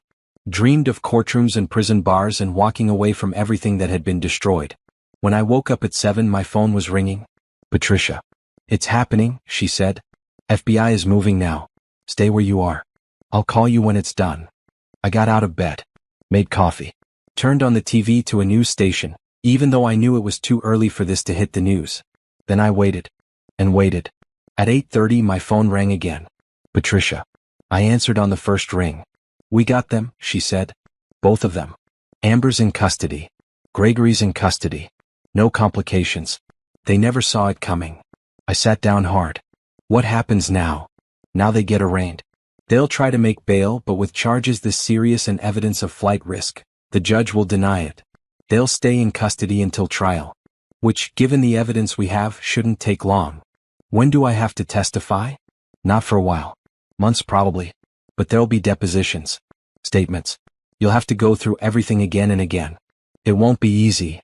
Speaker 1: Dreamed of courtrooms and prison bars and walking away from everything that had been destroyed. When I woke up at 7, my phone was ringing. Patricia. It's happening, she said. FBI is moving now. Stay where you are. I'll call you when it's done. I got out of bed. Made coffee. Turned on the TV to a news station, even though I knew it was too early for this to hit the news. Then I waited. And waited. At 8:30 my phone rang again. Patricia. I answered on the first ring. We got them, she said. Both of them. Amber's in custody. Gregory's in custody. No complications. They never saw it coming. I sat down hard. What happens now? Now they get arraigned. They'll try to make bail, but with charges this serious and evidence of flight risk, the judge will deny it. They'll stay in custody until trial. Which, given the evidence we have, shouldn't take long. When do I have to testify? Not for a while. Months probably. But there'll be depositions. Statements. You'll have to go through everything again and again. It won't be easy.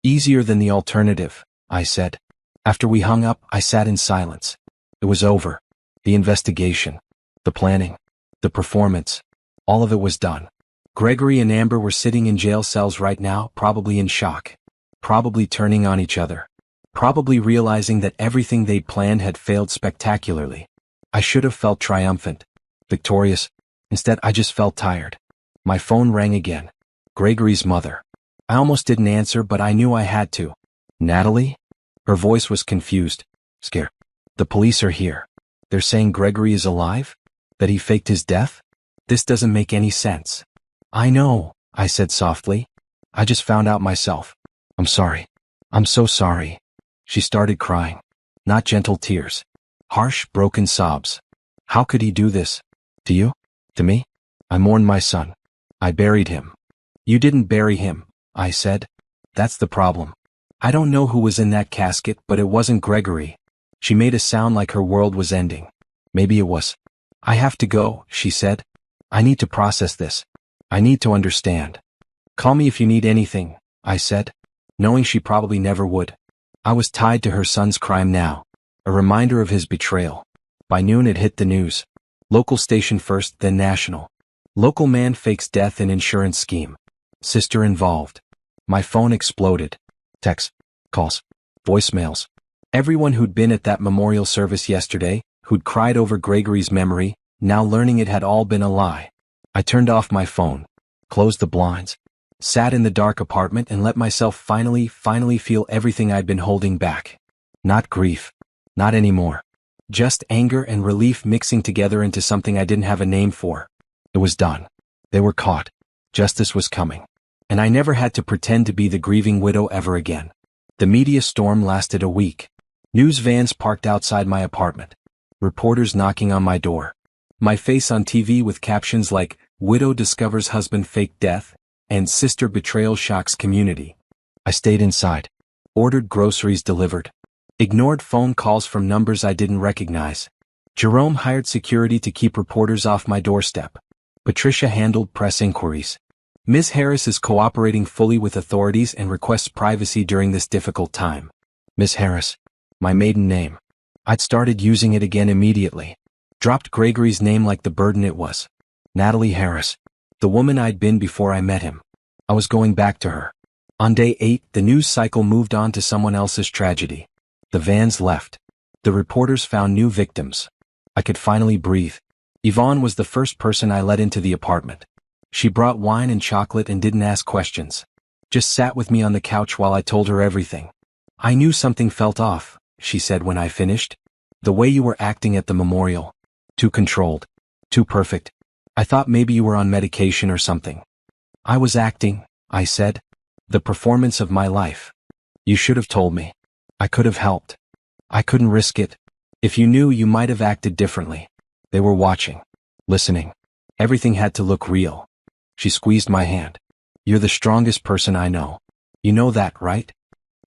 Speaker 1: Easier than the alternative, I said. After we hung up, I sat in silence. It was over. The investigation. The planning. The performance. All of it was done. Gregory and Amber were sitting in jail cells right now, probably in shock. Probably turning on each other. Probably realizing that everything they'd planned had failed spectacularly. I should have felt triumphant. Victorious. Instead, I just felt tired. My phone rang again. Gregory's mother. I almost didn't answer, but I knew I had to. Natalie? Her voice was confused. Scared. The police are here. They're saying Gregory is alive? That he faked his death? This doesn't make any sense. I know, I said softly. I just found out myself. I'm sorry. I'm so sorry. She started crying. Not gentle tears. Harsh, broken sobs. How could he do this? To you? To me? I mourned my son. I buried him. You didn't bury him, I said. That's the problem. I don't know who was in that casket, but it wasn't Gregory. She made a sound like her world was ending. Maybe it was. I have to go, she said. I need to process this. I need to understand. Call me if you need anything, I said, knowing she probably never would. I was tied to her son's crime now, a reminder of his betrayal. By noon it hit the news. Local station first, then national. Local man fakes death in insurance scheme. Sister involved. My phone exploded. Texts, calls, voicemails. Everyone who'd been at that memorial service yesterday, who'd cried over Gregory's memory, now learning it had all been a lie. I turned off my phone, closed the blinds, sat in the dark apartment and let myself finally feel everything I'd been holding back. Not grief. Not anymore. Just anger and relief mixing together into something I didn't have a name for. It was done. They were caught. Justice was coming. And I never had to pretend to be the grieving widow ever again. The media storm lasted a week. News vans parked outside my apartment. Reporters knocking on my door. My face on TV with captions like, "Widow discovers husband faked death," and "Sister betrayal shocks community." I stayed inside. Ordered groceries delivered. Ignored phone calls from numbers I didn't recognize. Jerome hired security to keep reporters off my doorstep. Patricia handled press inquiries. Ms. Harris is cooperating fully with authorities and requests privacy during this difficult time. Ms. Harris. My maiden name. I'd started using it again immediately. Dropped Gregory's name like the burden it was. Natalie Harris. The woman I'd been before I met him. I was going back to her. On day 8, the news cycle moved on to someone else's tragedy. The vans left. The reporters found new victims. I could finally breathe. Yvonne was the first person I let into the apartment. She brought wine and chocolate and didn't ask questions. Just sat with me on the couch while I told her everything. I knew something felt off, she said when I finished. The way you were acting at the memorial. Too controlled. Too perfect. I thought maybe you were on medication or something. I was acting, I said. The performance of my life. You should have told me. I could have helped. I couldn't risk it. If you knew, you might have acted differently. They were watching. Listening. Everything had to look real. She squeezed my hand. You're the strongest person I know. You know that, right?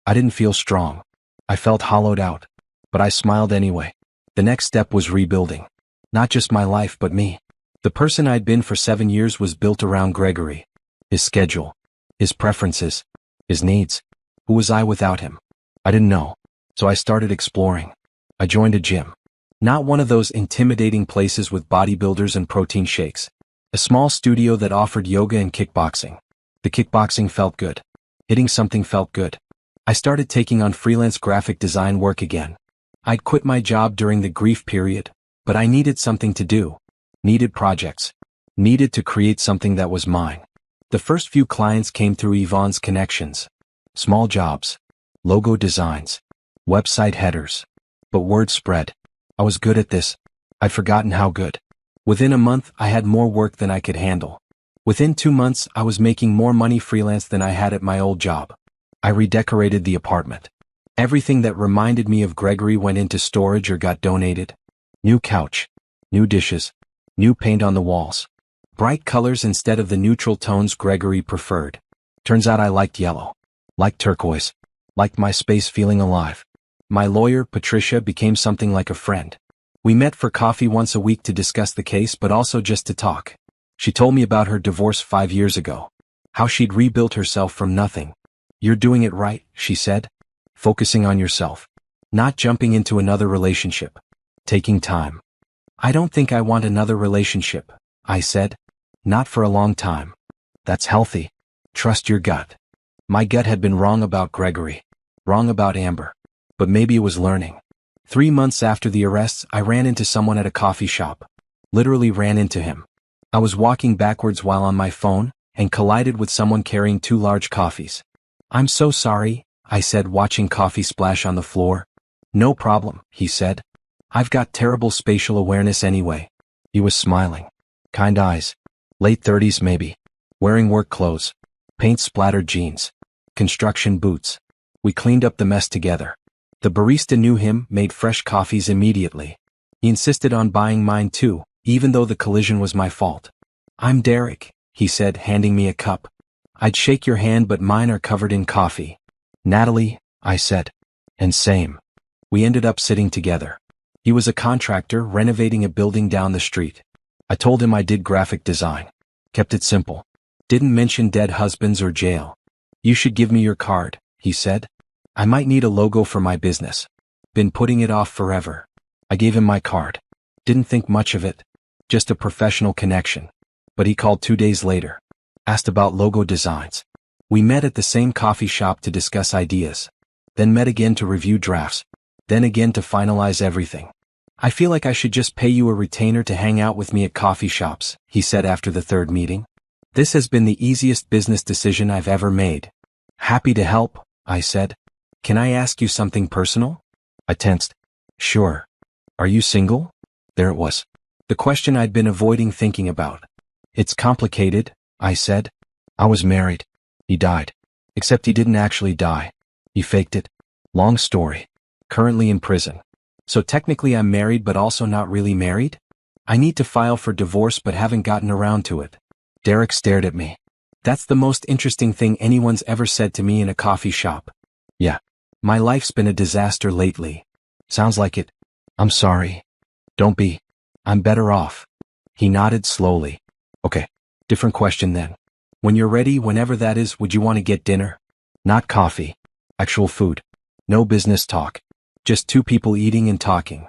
Speaker 1: I didn't feel strong. I felt hollowed out. But I smiled anyway. The next step was rebuilding. Not just my life but me. The person I'd been for 7 years was built around Gregory. His schedule. His preferences. His needs. Who was I without him? I didn't know. So I started exploring. I joined a gym. Not one of those intimidating places with bodybuilders and protein shakes. A small studio that offered yoga and kickboxing. The kickboxing felt good. Hitting something felt good. I started taking on freelance graphic design work again. I'd quit my job during the grief period, but I needed something to do. Needed projects. Needed to create something that was mine. The first few clients came through Yvonne's connections. Small jobs. Logo designs. Website headers. But word spread. I was good at this. I'd forgotten how good. Within a month, I had more work than I could handle. Within 2 months, I was making more money freelance than I had at my old job. I redecorated the apartment. Everything that reminded me of Gregory went into storage or got donated. New couch. New dishes. New paint on the walls. Bright colors instead of the neutral tones Gregory preferred. Turns out I liked yellow. Liked turquoise. Liked my space feeling alive. My lawyer, Patricia, became something like a friend. We met for coffee once a week to discuss the case but also just to talk. She told me about her divorce 5 years ago. How she'd rebuilt herself from nothing. You're doing it right, she said. Focusing on yourself. Not jumping into another relationship. Taking time. I don't think I want another relationship, I said. Not for a long time. That's healthy. Trust your gut. My gut had been wrong about Gregory. Wrong about Amber. But maybe it was learning. 3 months after the arrests, I ran into someone at a coffee shop. Literally ran into him. I was walking backwards while on my phone, and collided with someone carrying 2 large coffees. I'm so sorry, I said, watching coffee splash on the floor. No problem, he said. I've got terrible spatial awareness anyway. He was smiling. Kind eyes. Late 30s maybe. Wearing work clothes. Paint-splattered jeans. Construction boots. We cleaned up the mess together. The barista knew him, made fresh coffees immediately. He insisted on buying mine too, even though the collision was my fault. I'm Derek, he said, handing me a cup. I'd shake your hand but mine are covered in coffee. Natalie, I said. And same. We ended up sitting together. He was a contractor renovating a building down the street. I told him I did graphic design. Kept it simple. Didn't mention dead husbands or jail. You should give me your card, he said. I might need a logo for my business. Been putting it off forever. I gave him my card. Didn't think much of it. Just a professional connection. But he called 2 days later. Asked about logo designs. We met at the same coffee shop to discuss ideas. Then met again to review drafts. Then again to finalize everything. I feel like I should just pay you a retainer to hang out with me at coffee shops, he said after the third meeting. This has been the easiest business decision I've ever made. Happy to help, I said. Can I ask you something personal? I tensed. Sure. Are you single? There it was. The question I'd been avoiding thinking about. It's complicated, I said. I was married. He died. Except he didn't actually die. He faked it. Long story. Currently in prison. So technically I'm married but also not really married? I need to file for divorce but haven't gotten around to it. Derek stared at me. That's the most interesting thing anyone's ever said to me in a coffee shop. Yeah. My life's been a disaster lately. Sounds like it. I'm sorry. Don't be. I'm better off. He nodded slowly. Okay. Different question then. When you're ready, whenever that is, would you want to get dinner? Not coffee. Actual food. No business talk. Just two people eating and talking.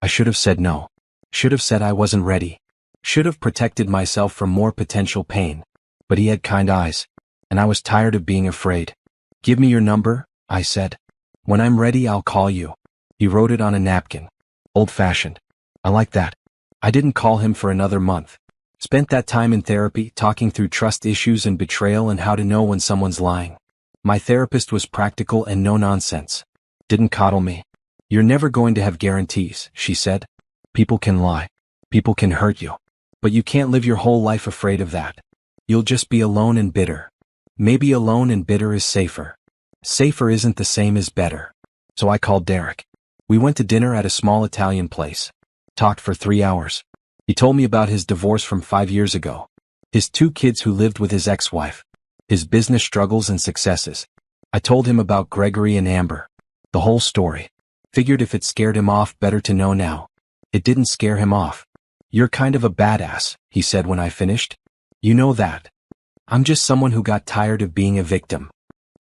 Speaker 1: I should have said no. Should have said I wasn't ready. Should have protected myself from more potential pain. But he had kind eyes. And I was tired of being afraid. Give me your number, I said. When I'm ready, I'll call you. He wrote it on a napkin. Old-fashioned. I like that. I didn't call him for another month. Spent that time in therapy talking through trust issues and betrayal and how to know when someone's lying. My therapist was practical and no nonsense. Didn't coddle me. You're never going to have guarantees, she said. People can lie. People can hurt you. But you can't live your whole life afraid of that. You'll just be alone and bitter. Maybe alone and bitter is safer. Safer isn't the same as better. So I called Derek. We went to dinner at a small Italian place. Talked for 3 hours. He told me about his divorce from 5 years ago. His 2 kids who lived with his ex-wife. His business struggles and successes. I told him about Gregory and Amber. The whole story. Figured if it scared him off, better to know now. It didn't scare him off. You're kind of a badass, he said when I finished. You know that. I'm just someone who got tired of being a victim.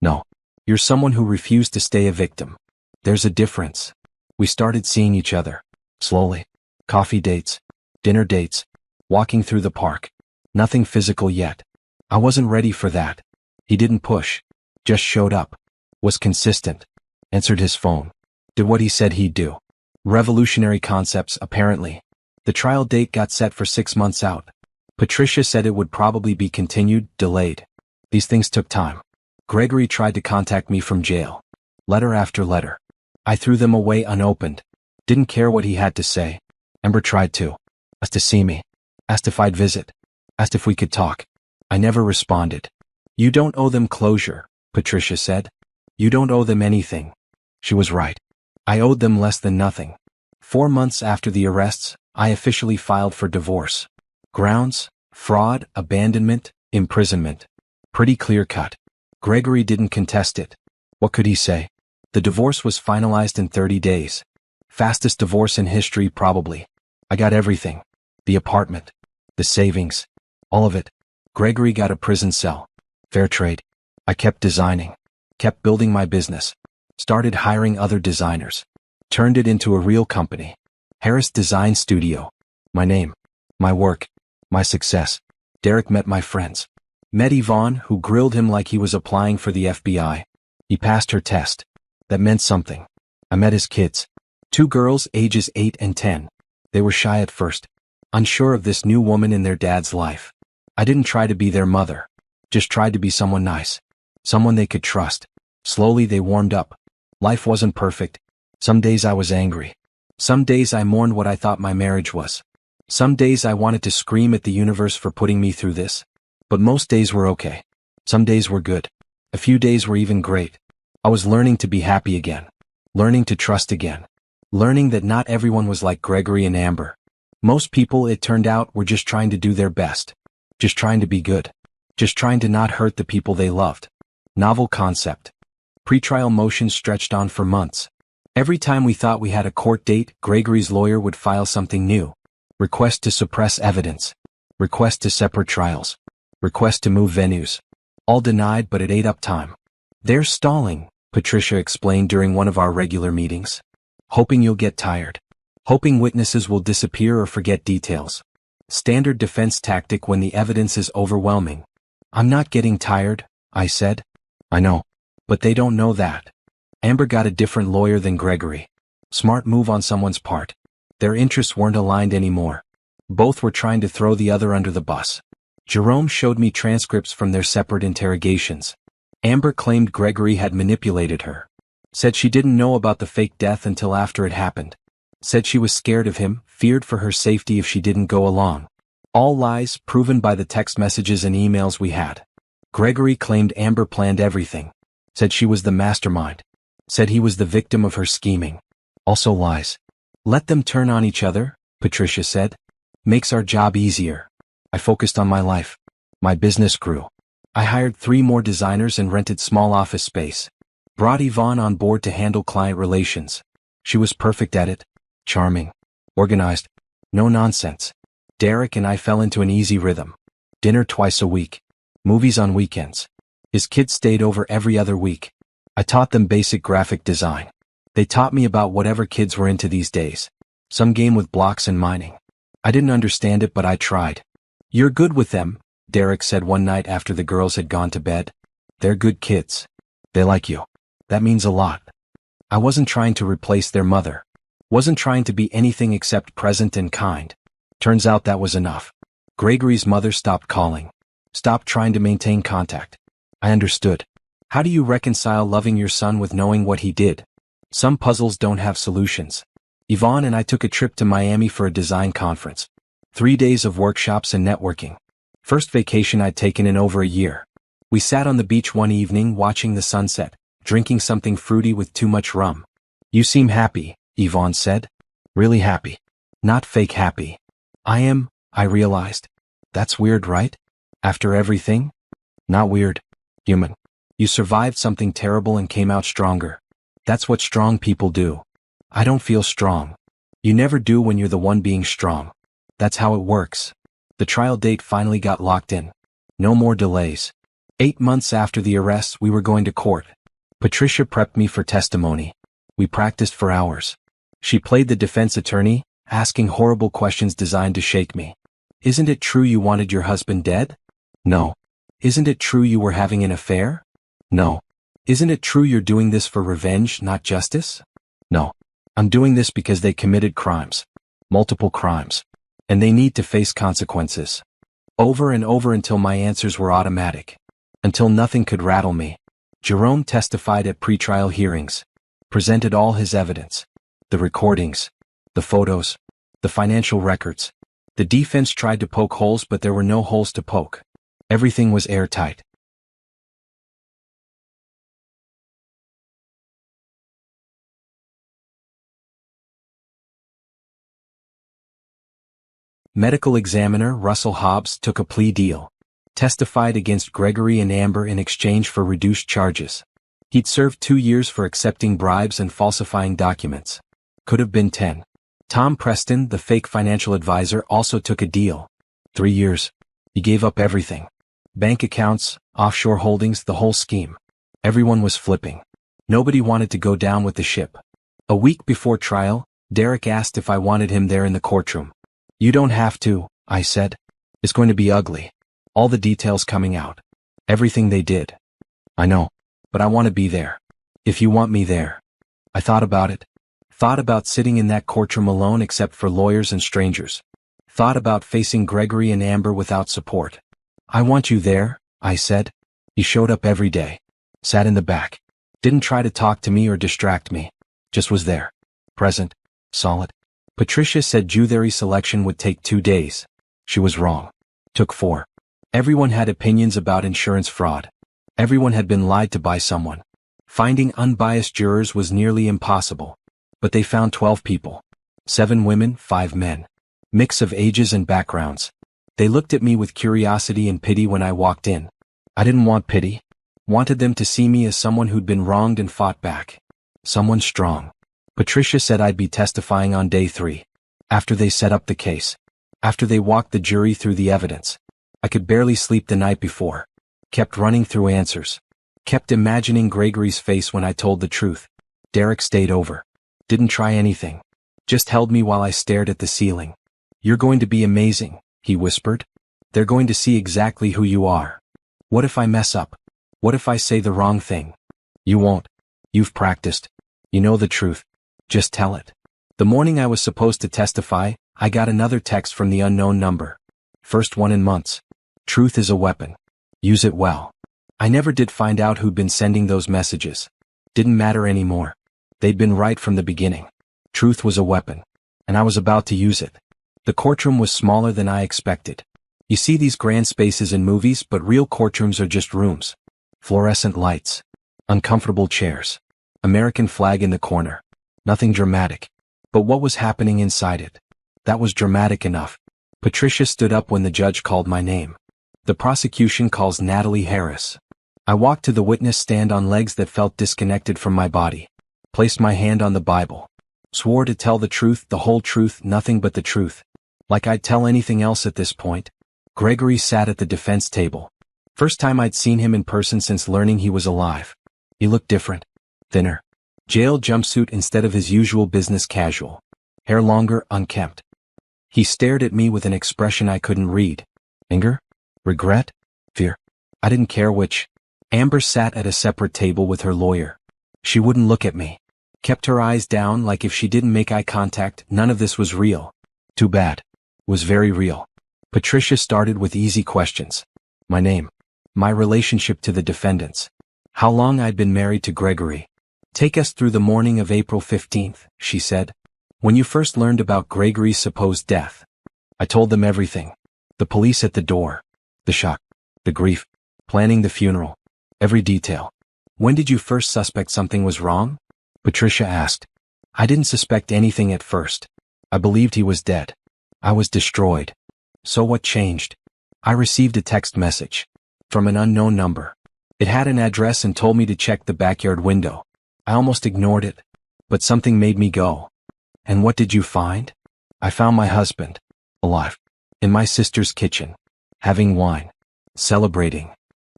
Speaker 1: No. You're someone who refused to stay a victim. There's a difference. We started seeing each other. Slowly. Coffee dates. Dinner dates. Walking through the park. Nothing physical yet. I wasn't ready for that. He didn't push. Just showed up. Was consistent. Answered his phone. Did what he said he'd do. Revolutionary concepts, apparently. The trial date got set for 6 months out. Patricia said it would probably be continued, delayed. These things took time. Gregory tried to contact me from jail. Letter after letter. I threw them away unopened. Didn't care what he had to say. Amber tried to. Asked to see me. Asked if I'd visit. Asked if we could talk. I never responded. You don't owe them closure, Patricia said. You don't owe them anything. She was right. I owed them less than nothing. 4 months after the arrests, I officially filed for divorce. Grounds: fraud, abandonment, imprisonment. Pretty clear-cut. Gregory didn't contest it. What could he say? The divorce was finalized in 30 days. Fastest divorce in history, probably. I got everything. The apartment. The savings. All of it. Gregory got a prison cell. Fair trade. I kept designing. Kept building my business. Started hiring other designers. Turned it into a real company. Harris Design Studio. My name. My work. My success. Derek met my friends. Met Yvonne, who grilled him like he was applying for the FBI. He passed her test. That meant something. I met his kids. 2 girls, ages 8 and 10. They were shy at first. Unsure of this new woman in their dad's life. I didn't try to be their mother. Just tried to be someone nice. Someone they could trust. Slowly they warmed up. Life wasn't perfect. Some days I was angry. Some days I mourned what I thought my marriage was. Some days I wanted to scream at the universe for putting me through this. But most days were okay. Some days were good. A few days were even great. I was learning to be happy again. Learning to trust again. Learning that not everyone was like Gregory and Amber. Most people, it turned out, were just trying to do their best. Just trying to be good. Just trying to not hurt the people they loved. Novel concept. Pretrial motions stretched on for months. Every time we thought we had a court date, Gregory's lawyer would file something new. Request to suppress evidence. Request to separate trials. Request to move venues. All denied, but it ate up time. "They're stalling," Patricia explained during one of our regular meetings. "Hoping you'll get tired. Hoping witnesses will disappear or forget details. Standard defense tactic when the evidence is overwhelming." "I'm not getting tired," I said. "I know. But they don't know that." Amber got a different lawyer than Gregory. Smart move on someone's part. Their interests weren't aligned anymore. Both were trying to throw the other under the bus. Jerome showed me transcripts from their separate interrogations. Amber claimed Gregory had manipulated her. Said she didn't know about the fake death until after it happened. Said she was scared of him, feared for her safety if she didn't go along. All lies, proven by the text messages and emails we had. Gregory claimed Amber planned everything. Said she was the mastermind. Said he was the victim of her scheming. Also lies. "Let them turn on each other," Patricia said. "Makes our job easier." I focused on my life. My business grew. I hired 3 more designers and rented small office space. Brought Yvonne on board to handle client relations. She was perfect at it. Charming. Organized. No nonsense. Derek and I fell into an easy rhythm. Dinner twice a week. Movies on weekends. His kids stayed over every other week. I taught them basic graphic design. They taught me about whatever kids were into these days. Some game with blocks and mining. I didn't understand it, but I tried. "You're good with them," Derek said one night after the girls had gone to bed. "They're good kids. They like you. That means a lot." I wasn't trying to replace their mother. Wasn't trying to be anything except present and kind. Turns out that was enough. Gregory's mother stopped calling. Stopped trying to maintain contact. I understood. How do you reconcile loving your son with knowing what he did? Some puzzles don't have solutions. Yvonne and I took a trip to Miami for a design conference. 3 days of workshops and networking. First vacation I'd taken in over a year. We sat on the beach one evening watching the sunset, drinking something fruity with too much rum. "You seem happy," Yvonne said. "Really happy. Not fake happy." "I am," I realized. "That's weird, right? After everything?" "Not weird. Human. You survived something terrible and came out stronger. That's what strong people do." "I don't feel strong." "You never do when you're the one being strong. That's how it works." The trial date finally got locked in. No more delays. 8 months after the arrest, we were going to court. Patricia prepped me for testimony. We practiced for hours. She played the defense attorney, asking horrible questions designed to shake me. "Isn't it true you wanted your husband dead?" "No." "Isn't it true you were having an affair?" "No." "Isn't it true you're doing this for revenge, not justice?" "No. I'm doing this because they committed crimes. Multiple crimes. And they need to face consequences." Over and over until my answers were automatic. Until nothing could rattle me. Jerome testified at pretrial hearings. Presented all his evidence. The recordings. The photos. The financial records. The defense tried to poke holes, but there were no holes to poke. Everything was airtight. Medical examiner Russell Hobbs took a plea deal. Testified against Gregory and Amber in exchange for reduced charges. He'd served 2 years for accepting bribes and falsifying documents. Could have been 10. Tom Preston, the fake financial advisor, also took a deal. 3 years. He gave up everything. Bank accounts, offshore holdings, the whole scheme. Everyone was flipping. Nobody wanted to go down with the ship. A week before trial, Derek asked if I wanted him there in the courtroom. "You don't have to," I said. "It's going to be ugly. All the details coming out. Everything they did." "I know. But I want to be there. If you want me there." I thought about it. Thought about sitting in that courtroom alone except for lawyers and strangers. Thought about facing Gregory and Amber without support. "I want you there," I said. He showed up every day. Sat in the back. Didn't try to talk to me or distract me. Just was there. Present. Solid. Patricia said jury selection would take 2 days. She was wrong. Took 4. Everyone had opinions about insurance fraud. Everyone had been lied to by someone. Finding unbiased jurors was nearly impossible. But they found 12 people. 7 women, 5 men. Mix of ages and backgrounds. They looked at me with curiosity and pity when I walked in. I didn't want pity. Wanted them to see me as someone who'd been wronged and fought back. Someone strong. Patricia said I'd be testifying on day 3. After they set up the case. After they walked the jury through the evidence. I could barely sleep the night before. Kept running through answers. Kept imagining Gregory's face when I told the truth. Derek stayed over. Didn't try anything. Just held me while I stared at the ceiling. "You're going to be amazing," he whispered. "They're going to see exactly who you are. What if I mess up? What if I say the wrong thing?" "You won't. You've practiced. You know the truth. Just tell it." The morning I was supposed to testify, I got another text from the unknown number. First one in months. "Truth is a weapon. Use it well." I never did find out who'd been sending those messages. Didn't matter anymore. They'd been right from the beginning. Truth was a weapon. And I was about to use it. The courtroom was smaller than I expected. You see these grand spaces in movies, but real courtrooms are just rooms. Fluorescent lights. Uncomfortable chairs. American flag in the corner. Nothing dramatic. But what was happening inside it? That was dramatic enough. Patricia stood up when the judge called my name. The prosecution calls Natalie Harris. I walked to the witness stand on legs that felt disconnected from my body. Placed my hand on the Bible. Swore to tell the truth, the whole truth, nothing but the truth. Like I'd tell anything else at this point. Gregory sat at the defense table. First time I'd seen him in person since learning he was alive. He looked different. Thinner. Jail jumpsuit instead of his usual business casual. Hair longer, unkempt. He stared at me with an expression I couldn't read. Anger? Regret? Fear? I didn't care which. Amber sat at a separate table with her lawyer. She wouldn't look at me. Kept her eyes down like if she didn't make eye contact, none of this was real. Too bad. Was very real. Patricia started with easy questions. My name. My relationship to the defendants. How long I'd been married to Gregory. Take us through the morning of April 15th, she said. When you first learned about Gregory's supposed death. I told them everything. The police at the door. The shock. The grief. Planning the funeral. Every detail. When did you first suspect something was wrong? Patricia asked. I didn't suspect anything at first. I believed he was dead. I was destroyed. So what changed? I received a text message. From an unknown number. It had an address and told me to check the backyard window. I almost ignored it. But something made me go. And what did you find? I found my husband. Alive. In my sister's kitchen. Having wine. Celebrating.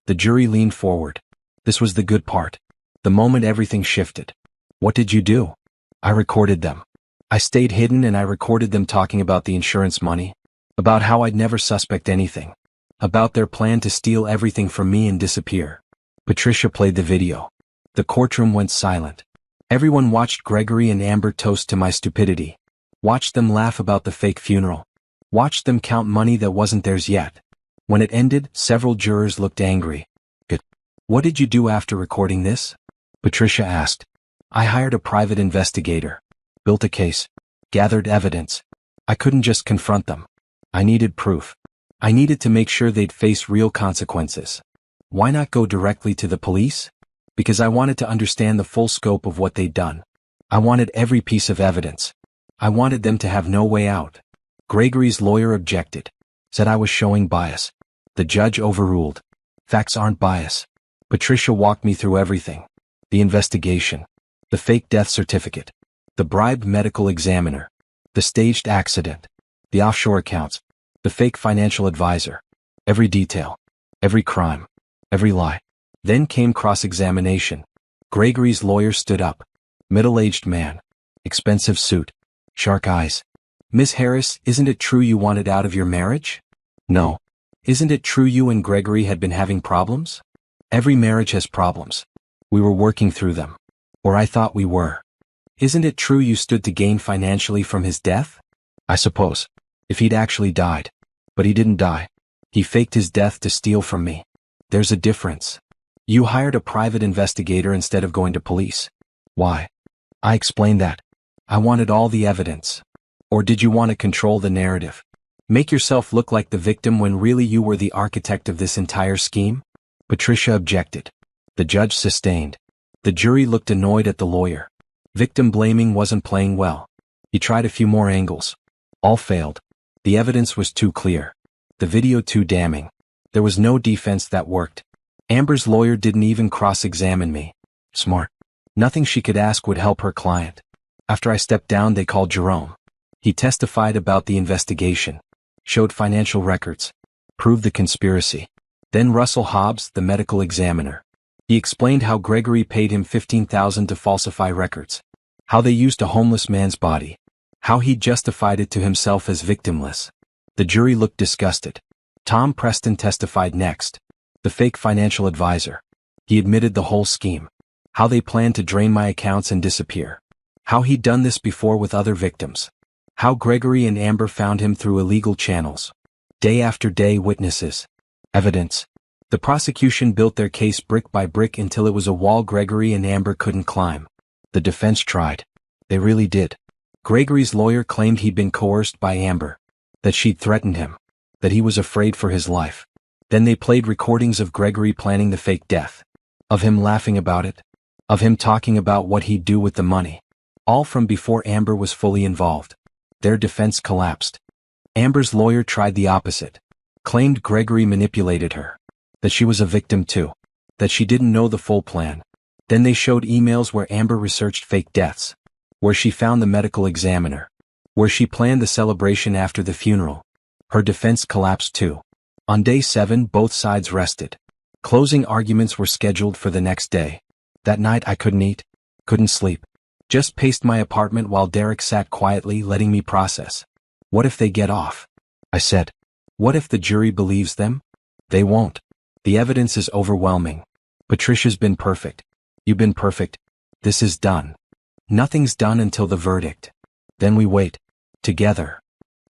Speaker 1: The jury leaned forward. This was the good part. The moment everything shifted. What did you do? I recorded them. I stayed hidden and I recorded them talking about the insurance money. About how I'd never suspect anything. About their plan to steal everything from me and disappear. Patricia played the video. The courtroom went silent. Everyone watched Gregory and Amber toast to my stupidity. Watched them laugh about the fake funeral. Watched them count money that wasn't theirs yet. When it ended, several jurors looked angry. Good. What did you do after recording this? Patricia asked. I hired a private investigator. Built a case. Gathered evidence. I couldn't just confront them. I needed proof. I needed to make sure they'd face real consequences. Why not go directly to the police? Because I wanted to understand the full scope of what they'd done. I wanted every piece of evidence. I wanted them to have no way out. Gregory's lawyer objected. Said I was showing bias. The judge overruled. Facts aren't bias. Patricia walked me through everything. The investigation. The fake death certificate. The bribed medical examiner. The staged accident. The offshore accounts. The fake financial advisor. Every detail. Every crime. Every lie. Then came cross-examination. Gregory's lawyer stood up. Middle-aged man. Expensive suit. Shark eyes. Miss Harris, isn't it true you wanted out of your marriage? No. Isn't it true you and Gregory had been having problems? Every marriage has problems. We were working through them. Or I thought we were. Isn't it true you stood to gain financially from his death? I suppose. If he'd actually died. But he didn't die. He faked his death to steal from me. There's a difference. You hired a private investigator instead of going to police. Why? I explained that. I wanted all the evidence. Or did you want to control the narrative? Make yourself look like the victim when really you were the architect of this entire scheme? Patricia objected. The judge sustained. The jury looked annoyed at the lawyer. Victim blaming wasn't playing well. He tried a few more angles. All failed. The evidence was too clear. The video too damning. There was no defense that worked. Amber's lawyer didn't even cross-examine me. Smart. Nothing she could ask would help her client. After I stepped down, they called Jerome. He testified about the investigation, showed financial records, proved the conspiracy. Then Russell Hobbs, the medical examiner. He explained how Gregory paid him $15,000 to falsify records, how they used a homeless man's body, how he justified it to himself as victimless. The jury looked disgusted. Tom Preston testified next, the fake financial advisor. He admitted the whole scheme, how they planned to drain my accounts and disappear, how he'd done this before with other victims, how Gregory and Amber found him through illegal channels. Day after day, witnesses, evidence. The prosecution built their case brick by brick until it was a wall Gregory and Amber couldn't climb. The defense tried. They really did. Gregory's lawyer claimed he'd been coerced by Amber, that she'd threatened him, that he was afraid for his life. Then they played recordings of Gregory planning the fake death, of him laughing about it, of him talking about what he'd do with the money, all from before Amber was fully involved. Their defense collapsed. Amber's lawyer tried the opposite, claimed Gregory manipulated her, that she was a victim too, that she didn't know the full plan. Then they showed emails where Amber researched fake deaths, where she found the medical examiner, where she planned the celebration after the funeral. Her defense collapsed too. On day 7, both sides rested. Closing arguments were scheduled for the next day. That night I couldn't eat, couldn't sleep. Just paced my apartment while Derek sat quietly letting me process. What if they get off? I said. What if the jury believes them? They won't. The evidence is overwhelming. Patricia's been perfect. You've been perfect. This is done. Nothing's done until the verdict. Then we wait. Together.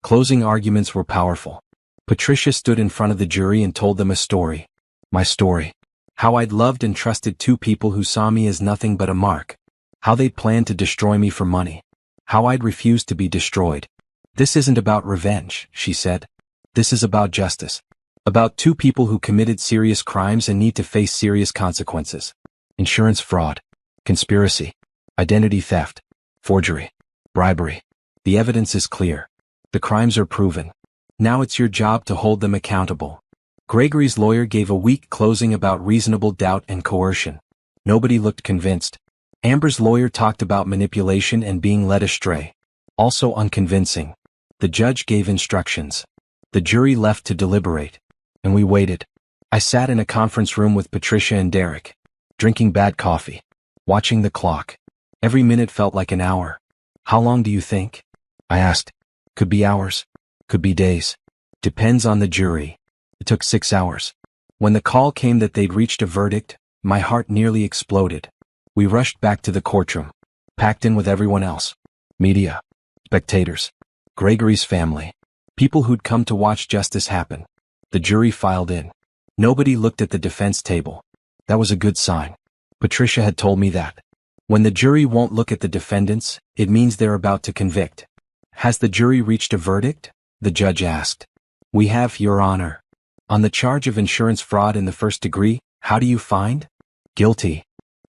Speaker 1: Closing arguments were powerful. Patricia stood in front of the jury and told them a story. My story. How I'd loved and trusted two people who saw me as nothing but a mark. How they'd planned to destroy me for money. How I'd refused to be destroyed. This isn't about revenge, she said. This is about justice. About two people who committed serious crimes and need to face serious consequences. Insurance fraud. Conspiracy. Identity theft. Forgery. Bribery. The evidence is clear. The crimes are proven. Now it's your job to hold them accountable. Gregory's lawyer gave a weak closing about reasonable doubt and coercion. Nobody looked convinced. Amber's lawyer talked about manipulation and being led astray. Also unconvincing. The judge gave instructions. The jury left to deliberate. And we waited. I sat in a conference room with Patricia and Derek, drinking bad coffee, watching the clock. Every minute felt like an hour. How long do you think? I asked. Could be hours. Could be days. Depends on the jury. It took 6 hours. When the call came that they'd reached a verdict, my heart nearly exploded. We rushed back to the courtroom, packed in with everyone else. Media. Spectators. Gregory's family. People who'd come to watch justice happen. The jury filed in. Nobody looked at the defense table. That was a good sign. Patricia had told me that. When the jury won't look at the defendants, it means they're about to convict. Has the jury reached a verdict? The judge asked. We have, Your Honor. On the charge of insurance fraud in the first degree, how do you find? Guilty.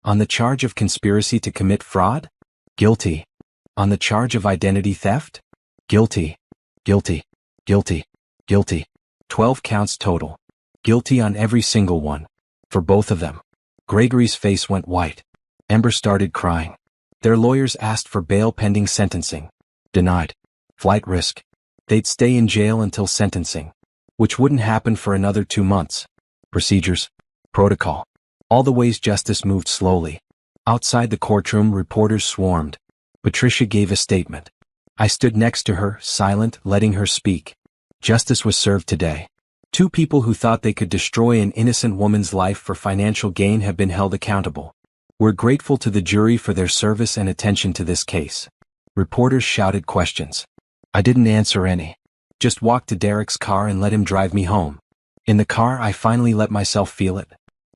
Speaker 1: On the charge of conspiracy to commit fraud? Guilty. On the charge of identity theft? Guilty. Guilty. Guilty. Guilty. 12 counts total. Guilty on every single one. For both of them. Gregory's face went white. Amber started crying. Their lawyers asked for bail pending sentencing. Denied. Flight risk. They'd stay in jail until sentencing, which wouldn't happen for another 2 months. Procedures. Protocol. All the ways justice moved slowly. Outside the courtroom, reporters swarmed. Patricia gave a statement. I stood next to her, silent, letting her speak. Justice was served today. 2 people who thought they could destroy an innocent woman's life for financial gain have been held accountable. We're grateful to the jury for their service and attention to this case. Reporters shouted questions. I didn't answer any. Just walked to Derek's car and let him drive me home. In the car, I finally let myself feel it.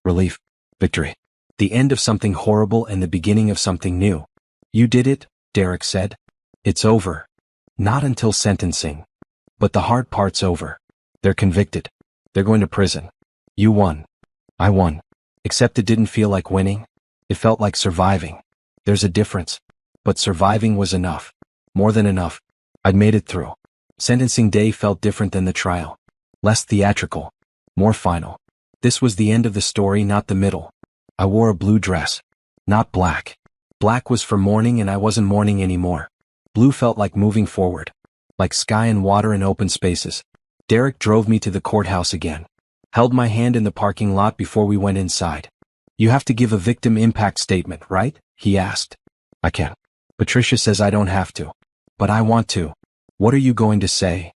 Speaker 1: Relief. Victory. The end of something horrible and the beginning of something new. You did it, Derek said. It's over. Not until sentencing. But the hard part's over. They're convicted. They're going to prison. You won. I won. Except it didn't feel like winning. It felt like surviving. There's a difference. But surviving was enough. More than enough. I'd made it through. Sentencing day felt different than the trial. Less theatrical. More final. This was the end of the story, not the middle. I wore a blue dress. Not black. Black was for mourning and I wasn't mourning anymore. Blue felt like moving forward. Like sky and water and open spaces. Derek drove me to the courthouse again. Held my hand in the parking lot before we went inside. You have to give a victim impact statement, right? He asked. I can. Patricia says I don't have to. But I want to. What are you going to say?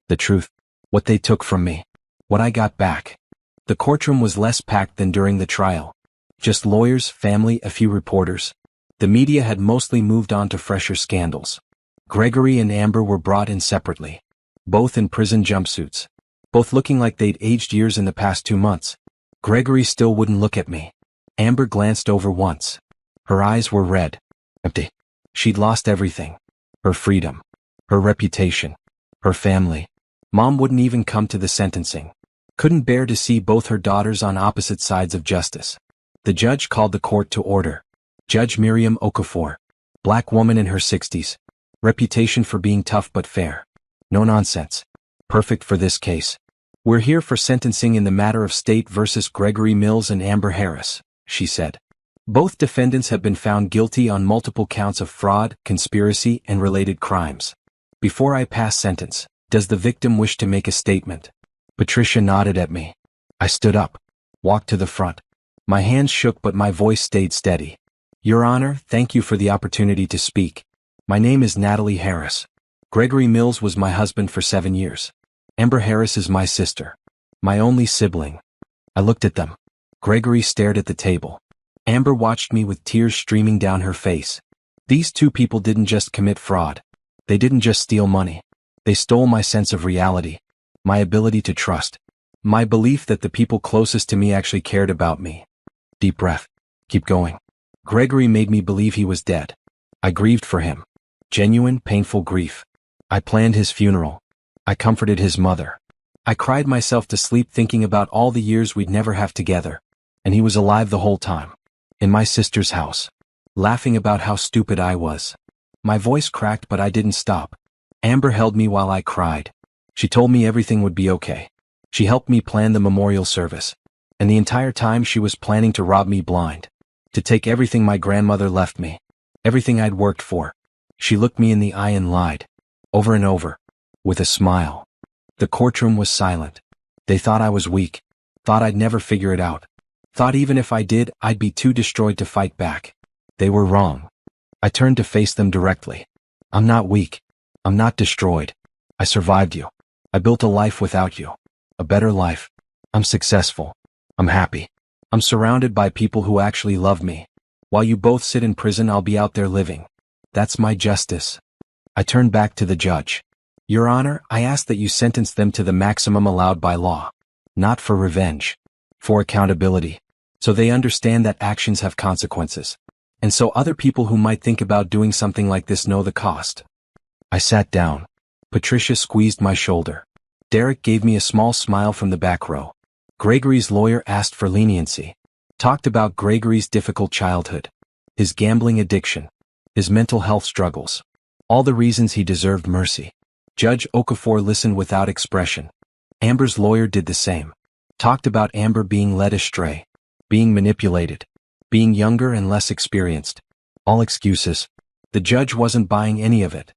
Speaker 1: The truth. What they took from me. What I got back. The courtroom was less packed than during the trial. Just lawyers, family, a few reporters. The media had mostly moved on to fresher scandals. Gregory and Amber were brought in separately. Both in prison jumpsuits. Both looking like they'd aged years in the past 2 months. Gregory still wouldn't look at me. Amber glanced over once. Her eyes were red. Empty. She'd lost everything. Her freedom. Her reputation. Her family. Mom wouldn't even come to the sentencing. Couldn't bear to see both her daughters on opposite sides of justice. The judge called the court to order. Judge Miriam Okafor. Black woman in her 60s. Reputation for being tough but fair. No nonsense. Perfect for this case. We're here for sentencing in the matter of State versus Gregory Mills and Amber Harris, she said. Both defendants have been found guilty on multiple counts of fraud, conspiracy, and related crimes. Before I pass sentence, does the victim wish to make a statement? Patricia nodded at me. I stood up. Walked to the front. My hands shook but my voice stayed steady. Your Honor, thank you for the opportunity to speak. My name is Natalie Harris. Gregory Mills was my husband for 7 years. Amber Harris is my sister. My only sibling. I looked at them. Gregory stared at the table. Amber watched me with tears streaming down her face. These two people didn't just commit fraud. They didn't just steal money. They stole my sense of reality. My ability to trust. My belief that the people closest to me actually cared about me. Deep breath. Keep going. Gregory made me believe he was dead. I grieved for him. Genuine, painful grief. I planned his funeral. I comforted his mother. I cried myself to sleep thinking about all the years we'd never have together. And he was alive the whole time. In my sister's house. Laughing about how stupid I was. My voice cracked but I didn't stop. Amber held me while I cried. She told me everything would be okay. She helped me plan the memorial service. And the entire time she was planning to rob me blind. To take everything my grandmother left me. Everything I'd worked for. She looked me in the eye and lied. Over and over. With a smile. The courtroom was silent. They thought I was weak. Thought I'd never figure it out. Thought even if I did, I'd be too destroyed to fight back. They were wrong. I turned to face them directly. I'm not weak. I'm not destroyed. I survived you. I built a life without you. A better life. I'm successful. I'm happy. I'm surrounded by people who actually love me. While you both sit in prison, I'll be out there living. That's my justice. I turned back to the judge. Your Honor, I ask that you sentence them to the maximum allowed by law. Not for revenge. For accountability. So they understand that actions have consequences. And so other people who might think about doing something like this know the cost. I sat down. Patricia squeezed my shoulder. Derek gave me a small smile from the back row. Gregory's lawyer asked for leniency. Talked about Gregory's difficult childhood. His gambling addiction. His mental health struggles. All the reasons he deserved mercy. Judge Okafor listened without expression. Amber's lawyer did the same. Talked about Amber being led astray. Being manipulated. Being younger and less experienced. All excuses. The judge wasn't buying any of it.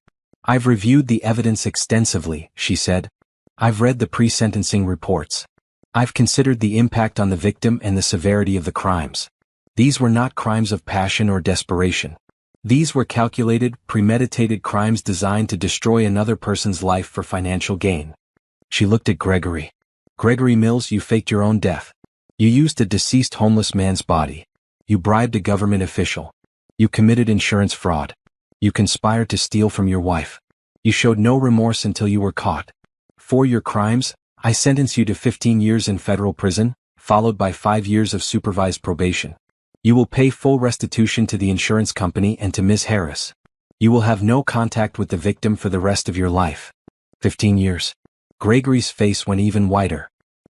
Speaker 1: I've reviewed the evidence extensively, she said. I've read the pre-sentencing reports. I've considered the impact on the victim and the severity of the crimes. These were not crimes of passion or desperation. These were calculated, premeditated crimes designed to destroy another person's life for financial gain. She looked at Gregory. Gregory Mills, you faked your own death. You used a deceased homeless man's body. You bribed a government official. You committed insurance fraud. You conspired to steal from your wife. You showed no remorse until you were caught. For your crimes, I sentence you to 15 years in federal prison, followed by 5 years of supervised probation. You will pay full restitution to the insurance company and to Ms. Harris. You will have no contact with the victim for the rest of your life. 15 years. Gregory's face went even whiter.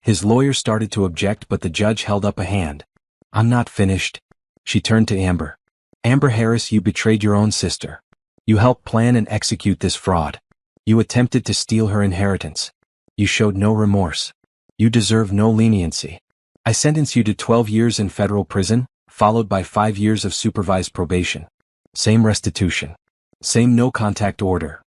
Speaker 1: His lawyer started to object but the judge held up a hand. I'm not finished. She turned to Amber. Amber Harris, you betrayed your own sister. You helped plan and execute this fraud. You attempted to steal her inheritance. You showed no remorse. You deserve no leniency. I sentence you to 12 years in federal prison, followed by 5 years of supervised probation. Same restitution. Same no-contact order.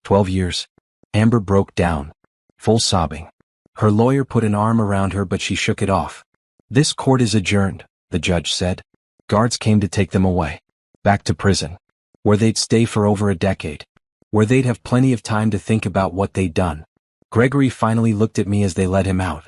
Speaker 1: 12 years. Amber broke down. Full sobbing. Her lawyer put an arm around her but she shook it off. This court is adjourned, the judge said. Guards came to take them away. Back to prison. Where they'd stay for over a decade. Where they'd have plenty of time to think about what they'd done. Gregory finally looked at me as they let him out.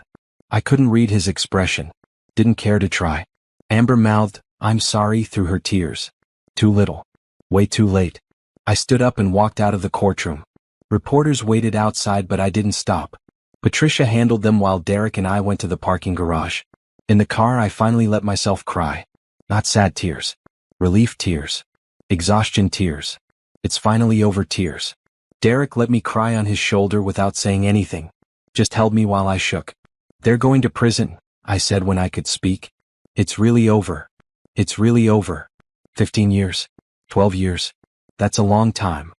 Speaker 1: I couldn't read his expression. Didn't care to try. Amber mouthed, "I'm sorry," through her tears. Too little. Way too late. I stood up and walked out of the courtroom. Reporters waited outside but I didn't stop. Patricia handled them while Derek and I went to the parking garage. In the car I finally let myself cry. Not sad tears. Relief tears. Exhaustion tears. It's finally over tears. Derek let me cry on his shoulder without saying anything. Just held me while I shook. "They're going to prison," I said when I could speak. "It's really over. It's really over. 15 years. 12 years. That's a long time.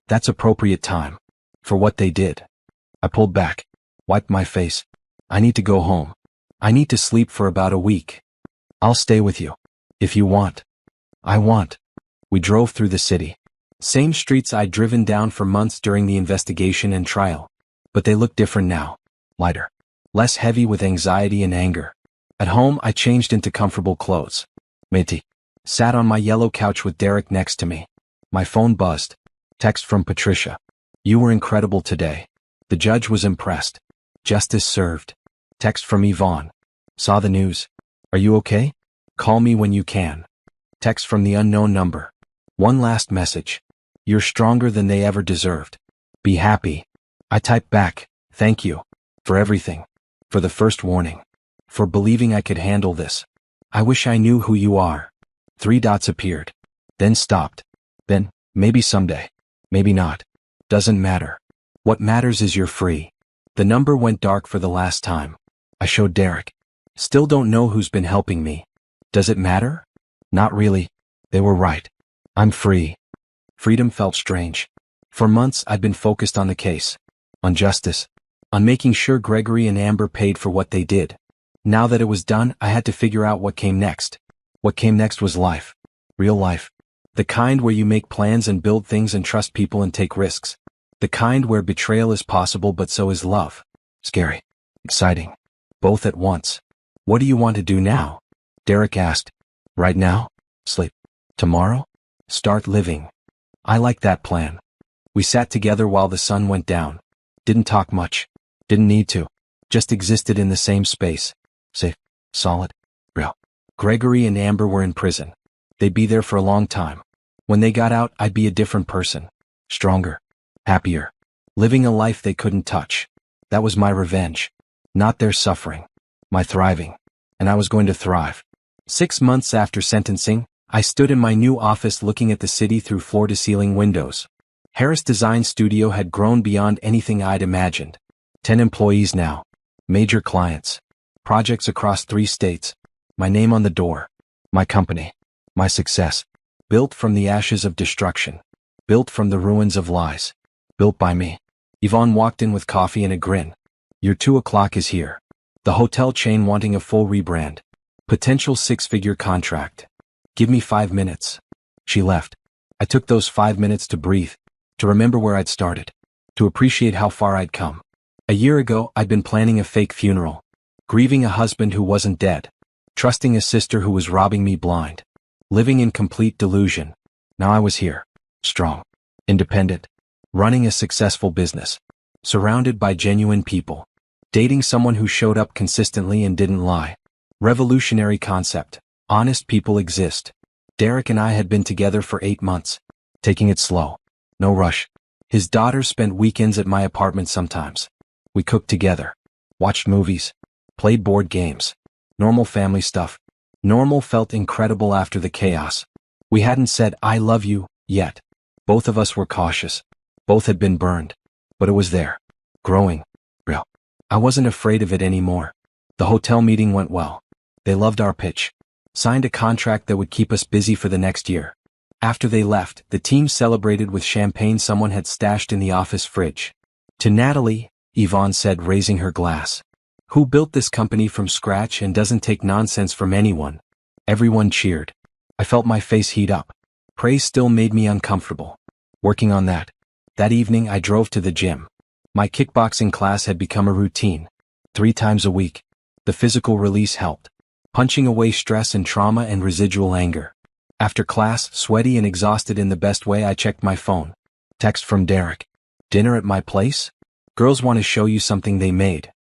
Speaker 1: That's appropriate time. For what they did." I pulled back. Wiped my face. "I need to go home. I need to sleep for about a week. I'll stay with you. If you want." "I want." We drove through the city. Same streets I'd driven down for months during the investigation and trial. But they looked different now. Lighter. Less heavy with anxiety and anger. At home I changed into comfortable clothes. Made tea. Sat on my yellow couch with Derek next to me. My phone buzzed. Text from Patricia. "You were incredible today. The judge was impressed. Justice served." Text from Yvonne. "Saw the news. Are you okay? Call me when you can." Text from the unknown number. One last message. "You're stronger than they ever deserved. Be happy." I typed back, "Thank you. For everything. For the first warning. For believing I could handle this. I wish I knew who you are." 3 dots appeared. Then stopped. Then, "Maybe someday. Maybe not. Doesn't matter. What matters is you're free." The number went dark for the last time. I showed Derek. "Still don't know who's been helping me. Does it matter? Not really. They were right. I'm free." Freedom felt strange. For months I'd been focused on the case. On justice. On making sure Gregory and Amber paid for what they did. Now that it was done, I had to figure out what came next. What came next was life. Real life. The kind where you make plans and build things and trust people and take risks. The kind where betrayal is possible but so is love. Scary. Exciting. Both at once. "What do you want to do now?" Derek asked. "Right now? Sleep. Tomorrow? Start living." I liked that plan. We sat together while the sun went down. Didn't talk much. Didn't need to. Just existed in the same space. Safe. Solid. Real. Gregory and Amber were in prison. They'd be there for a long time. When they got out, I'd be a different person. Stronger. Happier. Living a life they couldn't touch. That was my revenge. Not their suffering. My thriving. And I was going to thrive. 6 months after sentencing, I stood in my new office looking at the city through floor-to-ceiling windows. Harris Design Studio had grown beyond anything I'd imagined. 10 employees now. Major clients. Projects across 3 states. My name on the door. My company. My success. Built from the ashes of destruction. Built from the ruins of lies. Built by me. Yvonne walked in with coffee and a grin. "Your 2 o'clock is here." The hotel chain wanting a full rebrand. Potential 6-figure contract. "Give me 5 minutes." She left. I took those 5 minutes to breathe. To remember where I'd started. To appreciate how far I'd come. A year ago, I'd been planning a fake funeral. Grieving a husband who wasn't dead. Trusting a sister who was robbing me blind. Living in complete delusion. Now I was here. Strong. Independent. Running a successful business. Surrounded by genuine people. Dating someone who showed up consistently and didn't lie. Revolutionary concept. Honest people exist. Derek and I had been together for 8 months. Taking it slow. No rush. His daughters spent weekends at my apartment sometimes. We cooked together. Watched movies. Played board games. Normal family stuff. Normal felt incredible after the chaos. We hadn't said "I love you" yet. Both of us were cautious. Both had been burned. But it was there. Growing. Real. I wasn't afraid of it anymore. The hotel meeting went well. They loved our pitch. Signed a contract that would keep us busy for the next year. After they left, the team celebrated with champagne someone had stashed in the office fridge. To Natalie, Yvonne said, raising her glass, who built this company from scratch and doesn't take nonsense from anyone. Everyone cheered. I felt my face heat up. Praise still made me uncomfortable. Working on that. That evening I drove to the gym. My kickboxing class had become a routine. 3 times a week. The physical release helped. Punching away stress and trauma and residual anger. After class, sweaty and exhausted in the best way, I checked my phone. Text from Derek. Dinner at my place? Girls want to show you something they made.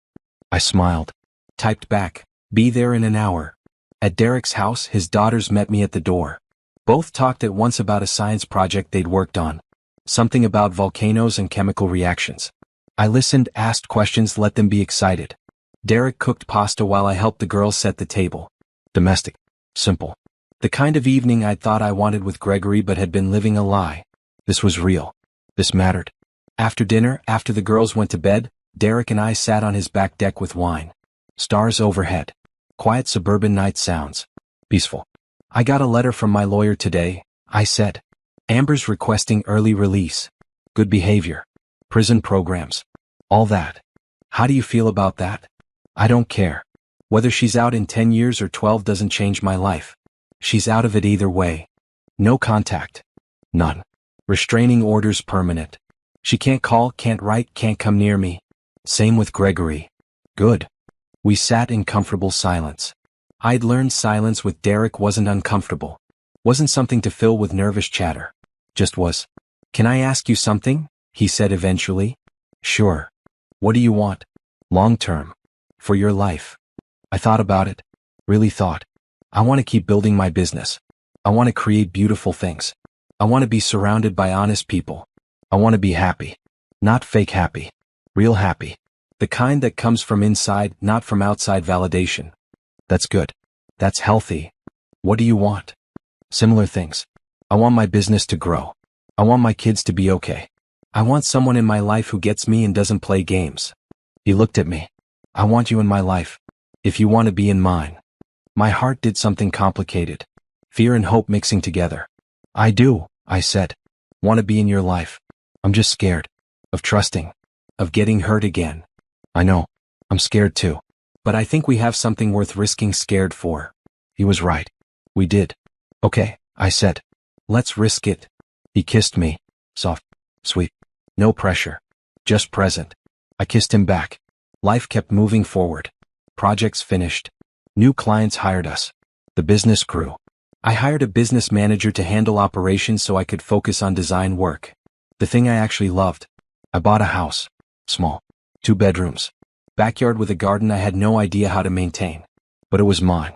Speaker 1: I smiled. Typed back. Be there in an hour. At Derek's house, his daughters met me at the door. Both talked at once about a science project they'd worked on. Something about volcanoes and chemical reactions. I listened, asked questions, let them be excited. Derek cooked pasta while I helped the girls set the table. Domestic. Simple. The kind of evening I thought I wanted with Gregory but had been living a lie. This was real. This mattered. After dinner, after the girls went to bed, Derek and I sat on his back deck with wine. Stars overhead. Quiet suburban night sounds. Peaceful. I got a letter from my lawyer today, I said. Amber's requesting early release. Good behavior. Prison programs. All that. How do you feel about that? I don't care. Whether she's out in 10 years or 12 doesn't change my life. She's out of it either way. No contact. None. Restraining orders permanent. She can't call, can't write, can't come near me. Same with Gregory. Good. We sat in comfortable silence. I'd learned silence with Derek wasn't uncomfortable. Wasn't something to fill with nervous chatter. Just was. Can I ask you something? He said eventually. Sure. What do you want? Long term. For your life. I thought about it. Really thought. I want to keep building my business. I want to create beautiful things. I want to be surrounded by honest people. I want to be happy. Not fake happy. Real happy. The kind that comes from inside, not from outside validation. That's good. That's healthy. What do you want? Similar things. I want my business to grow. I want my kids to be okay. I want someone in my life who gets me and doesn't play games. He looked at me. I want you in my life. If you want to be in mine. My heart did something complicated. Fear and hope mixing together. I do, I said. Want to be in your life. I'm just scared. Of trusting. Of getting hurt again. I know. I'm scared too. But I think we have something worth risking scared for. He was right. We did. Okay, I said. Let's risk it. He kissed me. Soft. Sweet. No pressure. Just present. I kissed him back. Life kept moving forward. Projects finished. New clients hired us. The business grew. I hired a business manager to handle operations so I could focus on design work. The thing I actually loved. I bought a house. Small. 2 bedrooms. Backyard with a garden I had no idea how to maintain. But it was mine.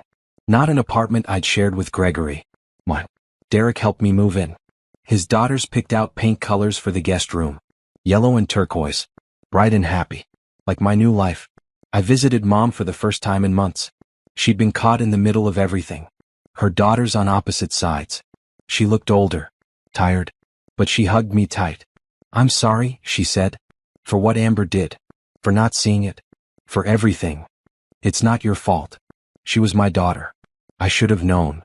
Speaker 1: Not an apartment I'd shared with Gregory. Mine. Derek helped me move in. His daughters picked out paint colors for the guest room. Yellow and turquoise. Bright and happy. Like my new life. I visited Mom for the first time in months. She'd been caught in the middle of everything. Her daughters on opposite sides. She looked older. Tired. But she hugged me tight. I'm sorry, she said. For what Amber did. For not seeing it. For everything. It's not your fault. She was my daughter. I should have known.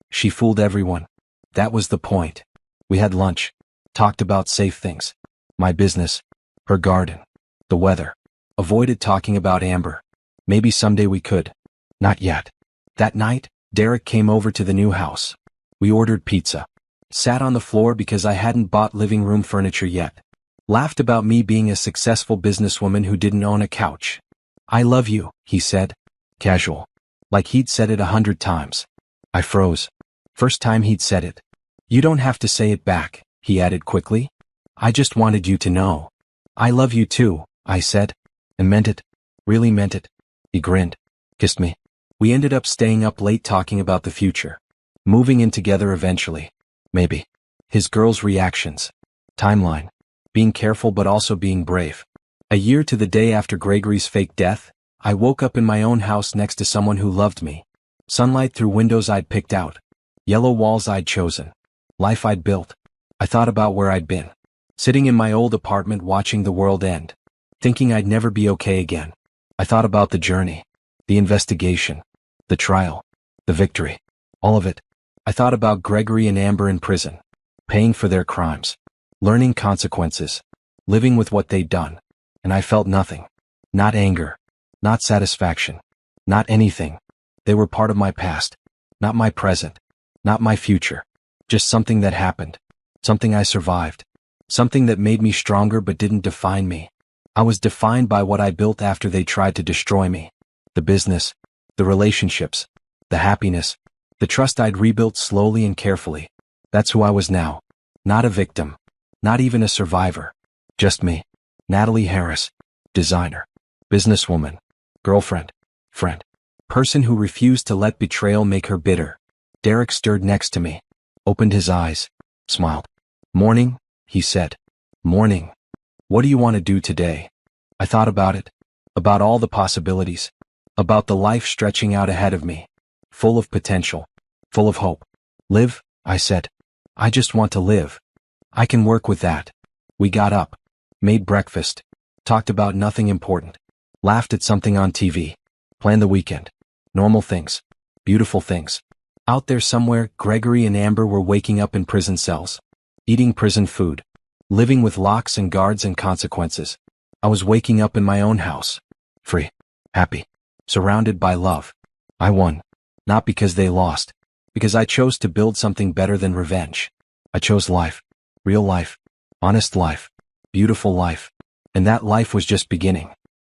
Speaker 1: She fooled everyone. That was the point. We had lunch. Talked about safe things. My business. Her garden. The weather. Avoided talking about Amber. Maybe someday we could. Not yet. That night, Derek came over to the new house. We ordered pizza. Sat on the floor because I hadn't bought living room furniture yet. Laughed about me being a successful businesswoman who didn't own a couch. I love you, he said. Casual. Like he'd said it 100 times. I froze. First time he'd said it. You don't have to say it back, he added quickly. I just wanted you to know. I love you too, I said. And meant it. Really meant it. He grinned. Kissed me. We ended up staying up late talking about the future. Moving in together eventually. Maybe. His girls' reactions. Timeline. Being careful but also being brave. A year to the day after Gregory's fake death, I woke up in my own house next to someone who loved me. Sunlight through windows I'd picked out. Yellow walls I'd chosen. Life I'd built. I thought about where I'd been. Sitting in my old apartment watching the world end. Thinking I'd never be okay again. I thought about the journey. The investigation. The trial. The victory. All of it. I thought about Gregory and Amber in prison. paying for their crimes, learning consequences, living with what they'd done. And I felt nothing. Not anger. Not satisfaction. Not anything. They were part of my past. Not my present. Not my future. Just something that happened. Something I survived. Something that made me stronger but didn't define me. I was defined by what I built after they tried to destroy me. The business, the relationships, the happiness, the trust I'd rebuilt slowly and carefully. That's who I was now. Not a victim. Not even a survivor. Just me. Natalie Harris. Designer. Businesswoman. Girlfriend. Friend. Person who refused to let betrayal make her bitter. Derek stirred next to me. Opened his eyes. Smiled. Morning, he said. Morning. What do you want to do today? I thought about it. About all the possibilities. About the life stretching out ahead of me. Full of potential. Full of hope. Live, I said. I just want to live. I can work with that. We got up. Made breakfast. Talked about nothing important. Laughed at something on TV. Planned the weekend. Normal things. Beautiful things. Out there somewhere, Gregory and Amber were waking up in prison cells. Eating prison food. Living with locks and guards and consequences. I was waking up in my own house. Free. Happy. Surrounded by love. I won. Not because they lost. Because I chose to build something better than revenge. I chose life. Real life. Honest life. Beautiful life. And that life was just beginning.